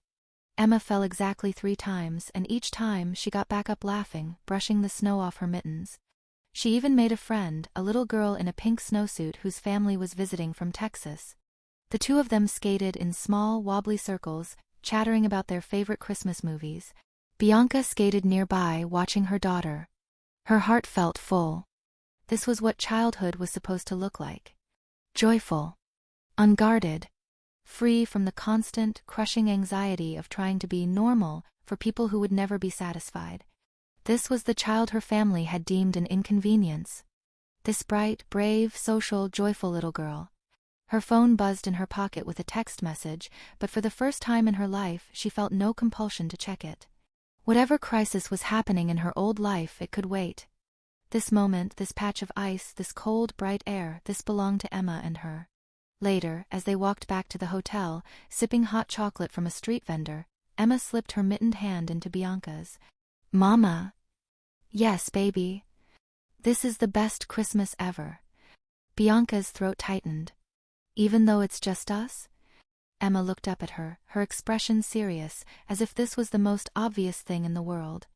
Emma fell exactly 3 times, and each time she got back up laughing, brushing the snow off her mittens. She even made a friend, a little girl in a pink snowsuit whose family was visiting from Texas. The two of them skated in small, wobbly circles, chattering about their favorite Christmas movies. Bianca skated nearby, watching her daughter. Her heart felt full. This was what childhood was supposed to look like. Joyful. Unguarded. Free from the constant, crushing anxiety of trying to be normal for people who would never be satisfied. This was the child her family had deemed an inconvenience. This bright, brave, social, joyful little girl. Her phone buzzed in her pocket with a text message, but for the first time in her life she felt no compulsion to check it. Whatever crisis was happening in her old life, it could wait. This moment, this patch of ice, this cold, bright air, this belonged to Emma and her. Later, as they walked back to the hotel, sipping hot chocolate from a street vendor, Emma slipped her mittened hand into Bianca's. "Mama." "Yes, baby. This is the best Christmas ever." Bianca's throat tightened. "Even though it's just us?" Emma looked up at her, her expression serious, as if this was the most obvious thing in the world.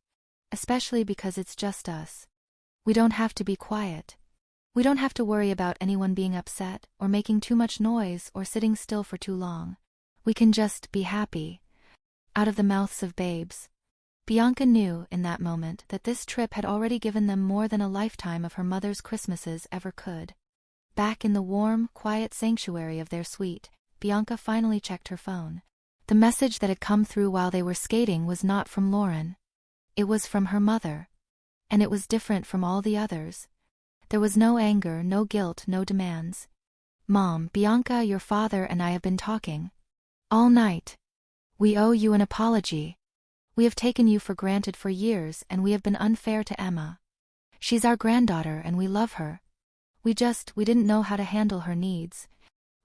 "Especially because it's just us. We don't have to be quiet. We don't have to worry about anyone being upset, or making too much noise, or sitting still for too long. We can just be happy." Out of the mouths of babes. Bianca knew, in that moment, that this trip had already given them more than a lifetime of her mother's Christmases ever could. Back in the warm, quiet sanctuary of their suite, Bianca finally checked her phone. The message that had come through while they were skating was not from Lauren. It was from her mother. And it was different from all the others. There was no anger, no guilt, no demands. "Mom, Bianca, your father and I have been talking. All night. We owe you an apology. We have taken you for granted for years, and we have been unfair to Emma. She's our granddaughter and we love her. We didn't know how to handle her needs.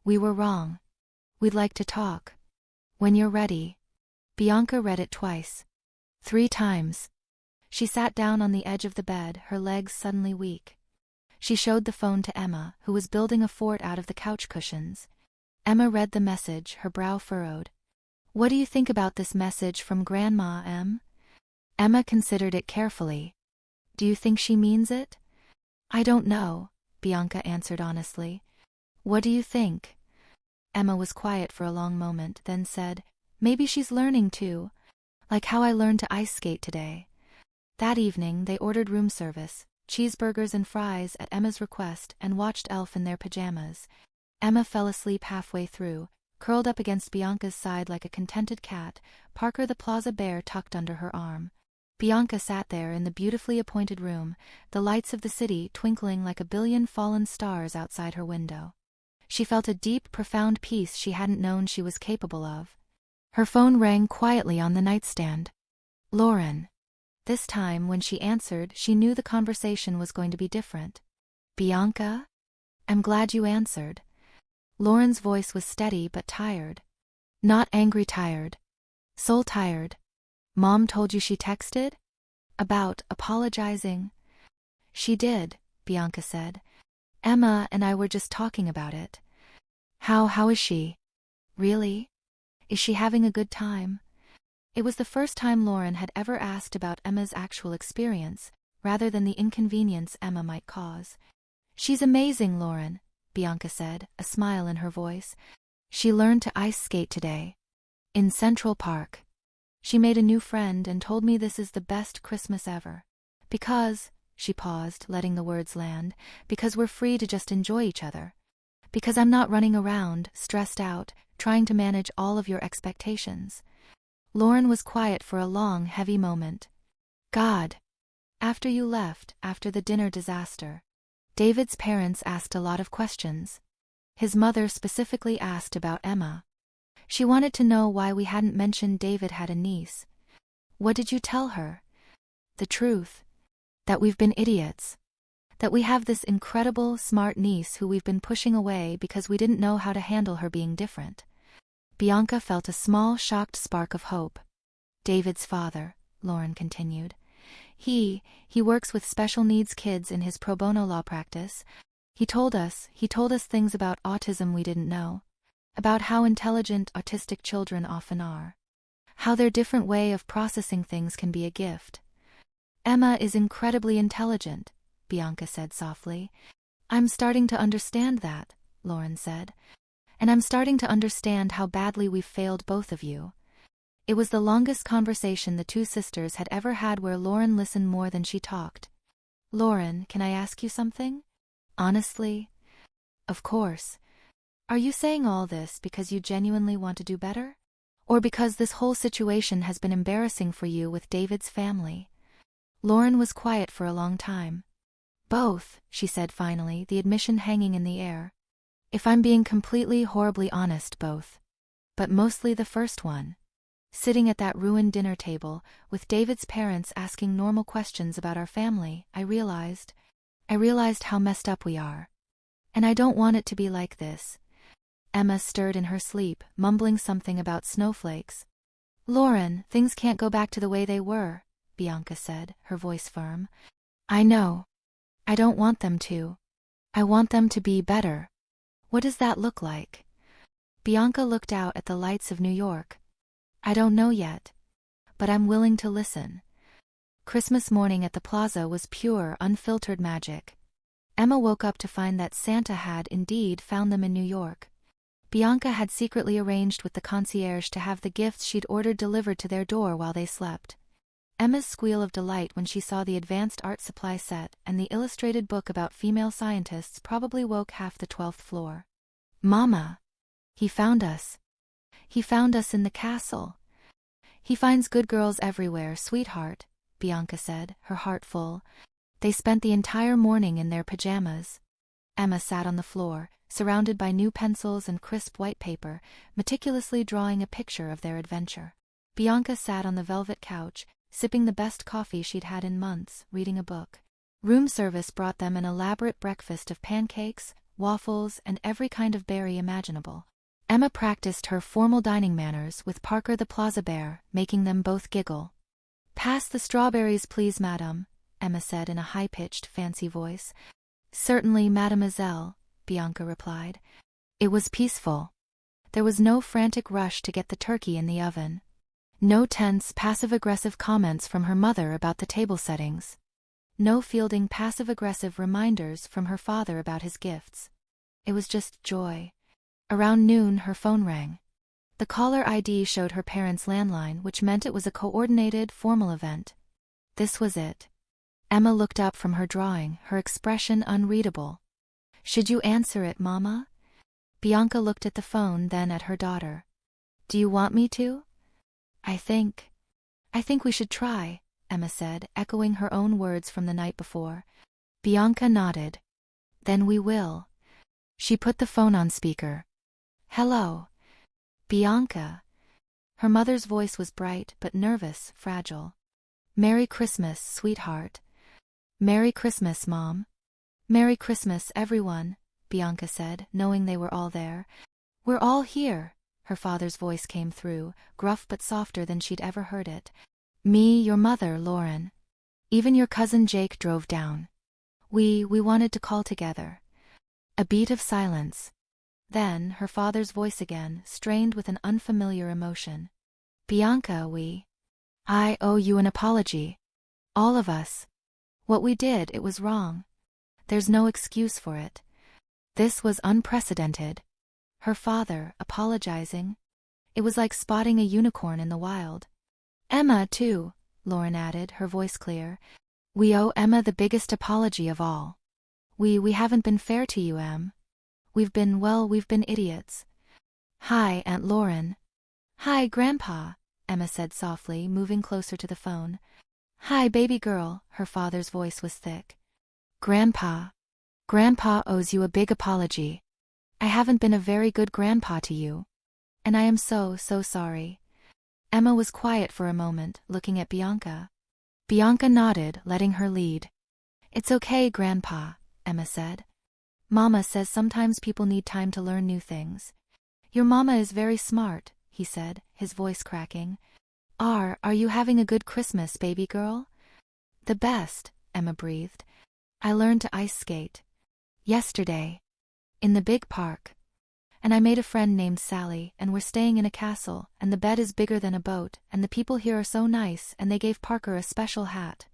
We were wrong. We'd like to talk. When you're ready." Bianca read it twice. 3 times. She sat down on the edge of the bed, her legs suddenly weak. She showed the phone to Emma, who was building a fort out of the couch cushions. Emma read the message, her brow furrowed. "What do you think about this message from Grandma, Em?" Emma considered it carefully. "Do you think she means it?" "I don't know," Bianca answered honestly. "What do you think?" Emma was quiet for a long moment, then said, "Maybe she's learning too. Like how I learned to ice skate today." That evening they ordered room service, cheeseburgers and fries at Emma's request, and watched Elf in their pajamas. Emma fell asleep halfway through, curled up against Bianca's side like a contented cat, Parker the Plaza Bear tucked under her arm. Bianca sat there in the beautifully appointed room, the lights of the city twinkling like a billion fallen stars outside her window. She felt a deep, profound peace she hadn't known she was capable of. Her phone rang quietly on the nightstand. Lauren. This time, when she answered, she knew the conversation was going to be different. "Bianca? I'm glad you answered." Lauren's voice was steady but tired. Not angry tired. Soul tired. "Mom told you she texted? About apologizing?" "She did," Bianca said. "Emma and I were just talking about it." How is she? Really? Is she having a good time?" It was the first time Lauren had ever asked about Emma's actual experience, rather than the inconvenience Emma might cause. "She's amazing, Lauren," Bianca said, a smile in her voice. "She learned to ice skate today. In Central Park. She made a new friend and told me this is the best Christmas ever. Because," she paused, letting the words land, "because we're free to just enjoy each other. Because I'm not running around, stressed out, trying to manage all of your expectations." Lauren was quiet for a long, heavy moment. "God. After you left, after the dinner disaster, David's parents asked a lot of questions. His mother specifically asked about Emma. She wanted to know why we hadn't mentioned David had a niece. What did you tell her?" "The truth. That we've been idiots. That we have this incredible, smart niece who we've been pushing away because we didn't know how to handle her being different. Bianca felt a small, shocked spark of hope. David's father, Lauren continued. He works with special needs kids in his pro bono law practice. He told us things about autism we didn't know. About how intelligent autistic children often are. How their different way of processing things can be a gift. Emma is incredibly intelligent, Bianca said softly. I'm starting to understand that, Lauren said. And I'm starting to understand how badly we've failed both of you. It was the longest conversation the two sisters had ever had where Lauren listened more than she talked. Lauren, can I ask you something? Honestly? Of course. Are you saying all this because you genuinely want to do better? Or because this whole situation has been embarrassing for you with David's family? Lauren was quiet for a long time. Both, she said finally, the admission hanging in the air. If I'm being completely horribly honest, both. But mostly the first one. Sitting at that ruined dinner table, with David's parents asking normal questions about our family, I realized how messed up we are. And I don't want it to be like this. Emma stirred in her sleep, mumbling something about snowflakes. Lauren, things can't go back to the way they were, Bianca said, her voice firm. I know. I don't want them to. I want them to be better. What does that look like? Bianca looked out at the lights of New York. I don't know yet. But I'm willing to listen. Christmas morning at the plaza was pure, unfiltered magic. Emma woke up to find that Santa had indeed found them in New York. Bianca had secretly arranged with the concierge to have the gifts she'd ordered delivered to their door while they slept. Emma's squeal of delight when she saw the advanced art supply set and the illustrated book about female scientists probably woke half the 12th floor. Mama! He found us. He found us in the castle. He finds good girls everywhere, sweetheart, Bianca said, her heart full. They spent the entire morning in their pajamas. Emma sat on the floor, surrounded by new pencils and crisp white paper, meticulously drawing a picture of their adventure. Bianca sat on the velvet couch, sipping the best coffee she'd had in months, reading a book. Room service brought them an elaborate breakfast of pancakes, waffles, and every kind of berry imaginable. Emma practiced her formal dining manners with Parker the Plaza Bear, making them both giggle. Pass the strawberries, please, madame, Emma said in a high-pitched, fancy voice. Certainly, mademoiselle, Bianca replied. It was peaceful. There was no frantic rush to get the turkey in the oven. No tense, passive-aggressive comments from her mother about the table settings. No fielding passive-aggressive reminders from her father about his gifts. It was just joy. Around noon, her phone rang. The caller ID showed her parents' landline, which meant it was a coordinated, formal event. This was it. Emma looked up from her drawing, her expression unreadable. Should you answer it, Mama? Bianca looked at the phone, then at her daughter. Do you want me to? I think we should try, Emma said, echoing her own words from the night before. Bianca nodded. Then we will. She put the phone on speaker. Hello. Bianca. Her mother's voice was bright but nervous, fragile. Merry Christmas, sweetheart. Merry Christmas, Mom. Merry Christmas, everyone, Bianca said, knowing they were all there. We're all here, her father's voice came through, gruff but softer than she'd ever heard it. Me, your mother, Lauren. Even your cousin Jake drove down. We wanted to call together. A beat of silence. Then, her father's voice again, strained with an unfamiliar emotion. Bianca, I owe you an apology. All of us. What we did, it was wrong. There's no excuse for it. This was unprecedented. Her father, apologizing. It was like spotting a unicorn in the wild. Emma, too, Lauren added, her voice clear. We owe Emma the biggest apology of all. We haven't been fair to you, Em. We've been idiots. Hi, Aunt Lauren. Hi, Grandpa, Emma said softly, moving closer to the phone. Hi, baby girl, her father's voice was thick. Grandpa owes you a big apology. I haven't been a very good grandpa to you. And I am so sorry. Emma was quiet for a moment, looking at Bianca. Bianca nodded, letting her lead. It's okay, Grandpa, Emma said. Mama says sometimes people need time to learn new things. Your mama is very smart, he said, his voice cracking. Are you having a good Christmas, baby girl? The best, Emma breathed. I learned to ice skate. Yesterday. In the big park. And I made a friend named Sally, and we're staying in a castle, and the bed is bigger than a boat, and the people here are so nice, and they gave Parker a special hat.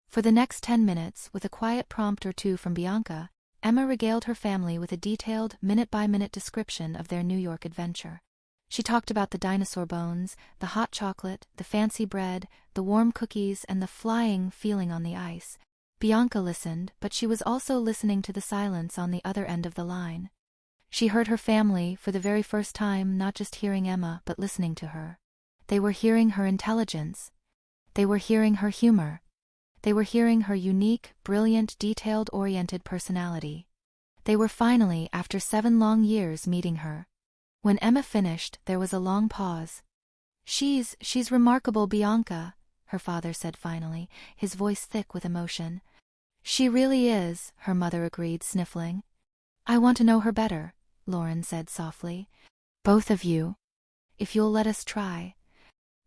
For the next 10 minutes, with a quiet prompt or two from Bianca, Emma regaled her family with a detailed, minute-by-minute description of their New York adventure. She talked about the dinosaur bones, the hot chocolate, the fancy bread, the warm cookies, and the flying feeling on the ice. Bianca listened, but she was also listening to the silence on the other end of the line. She heard her family, for the very first time, not just hearing Emma, but listening to her. They were hearing her intelligence. They were hearing her humor. They were hearing her unique, brilliant, detailed-oriented personality. They were finally, after 7 long years, meeting her. When Emma finished, there was a long pause. She's remarkable, Bianca, her father said finally, his voice thick with emotion. She really is, her mother agreed, sniffling. I want to know her better, Lauren said softly. Both of you. If you'll let us try.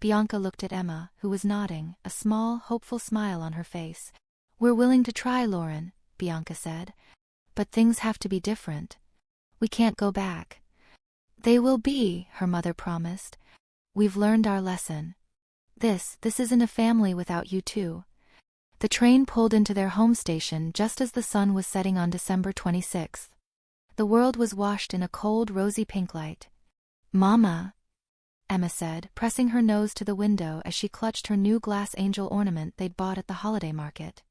Bianca looked at Emma, who was nodding, a small, hopeful smile on her face. We're willing to try, Lauren, Bianca said. But things have to be different. We can't go back. They will be, her mother promised. We've learned our lesson. This isn't a family without you two. The train pulled into their home station just as the sun was setting on December 26th. The world was washed in a cold, rosy pink light. Mama, Emma said, pressing her nose to the window as she clutched her new glass angel ornament they'd bought at the holiday market.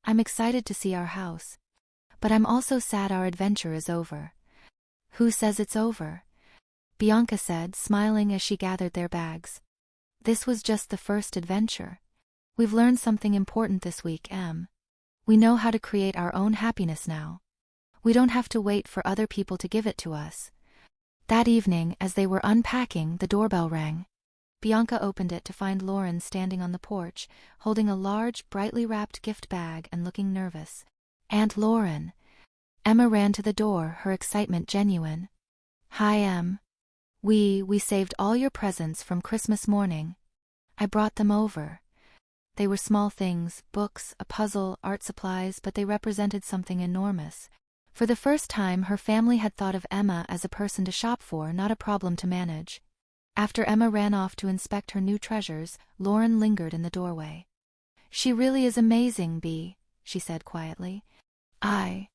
I'm excited to see our house. But I'm also sad our adventure is over. Who says it's over? Bianca said, smiling as she gathered their bags. This was just the first adventure. We've learned something important this week, Em. We know how to create our own happiness now. We don't have to wait for other people to give it to us. That evening, as they were unpacking, the doorbell rang. Bianca opened it to find Lauren standing on the porch, holding a large, brightly wrapped gift bag and looking nervous. Aunt Lauren. Emma ran to the door, her excitement genuine. Hi, Em. We saved all your presents from Christmas morning. I brought them over. They were small things, books, a puzzle, art supplies, but they represented something enormous. For the first time, her family had thought of Emma as a person to shop for, not a problem to manage. After Emma ran off to inspect her new treasures, Lauren lingered in the doorway. She really is amazing, Bea, she said quietly. I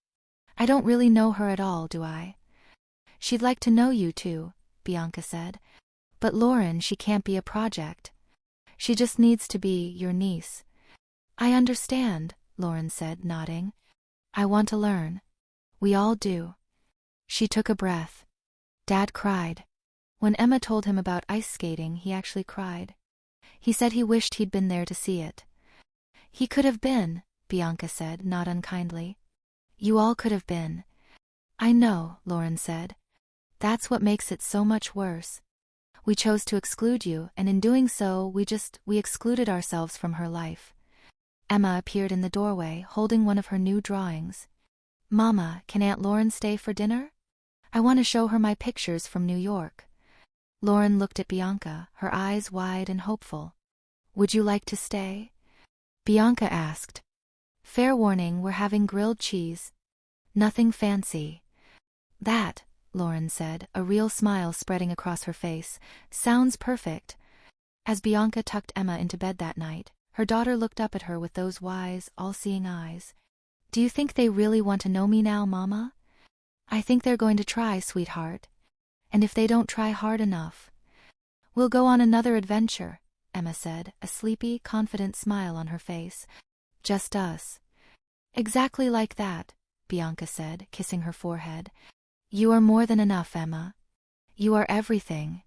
don't really know her at all, do I? She'd like to know you too, Bianca said. But Lauren, she can't be a project. She just needs to be your niece. I understand, Lauren said, nodding. I want to learn. We all do. She took a breath. Dad cried. When Emma told him about ice skating, he actually cried. He said he wished he'd been there to see it. He could have been, Bianca said, not unkindly. You all could have been. I know, Lauren said. That's what makes it so much worse. We chose to exclude you, and in doing so, we excluded ourselves from her life. Emma appeared in the doorway, holding one of her new drawings. Mama, can Aunt Lauren stay for dinner? I want to show her my pictures from New York. Lauren looked at Bianca, her eyes wide and hopeful. Would you like to stay? Bianca asked. Fair warning, we're having grilled cheese. Nothing fancy. That, Lauren said, a real smile spreading across her face, sounds perfect. As Bianca tucked Emma into bed that night, her daughter looked up at her with those wise, all-seeing eyes. Do you think they really want to know me now, Mama? I think they're going to try, sweetheart. And if they don't try hard enough, we'll go on another adventure, Emma said, a sleepy, confident smile on her face. Just us. Exactly like that, Bianca said, kissing her forehead. You are more than enough, Emma. You are everything.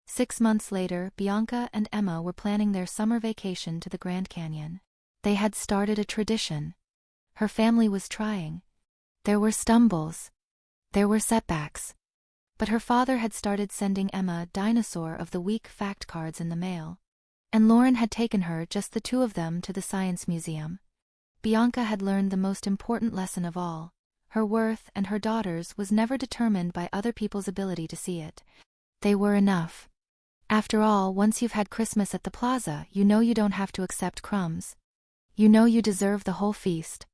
6 months later, Bianca and Emma were planning their summer vacation to the Grand Canyon. They had started a tradition. Her family was trying. There were stumbles. There were setbacks. But her father had started sending Emma Dinosaur of the Week fact cards in the mail. And Lauren had taken her, just the two of them, to the Science Museum. Bianca had learned the most important lesson of all. Her worth and her daughter's was never determined by other people's ability to see it. They were enough. After all, once you've had Christmas at the plaza, you know you don't have to accept crumbs. You know you deserve the whole feast.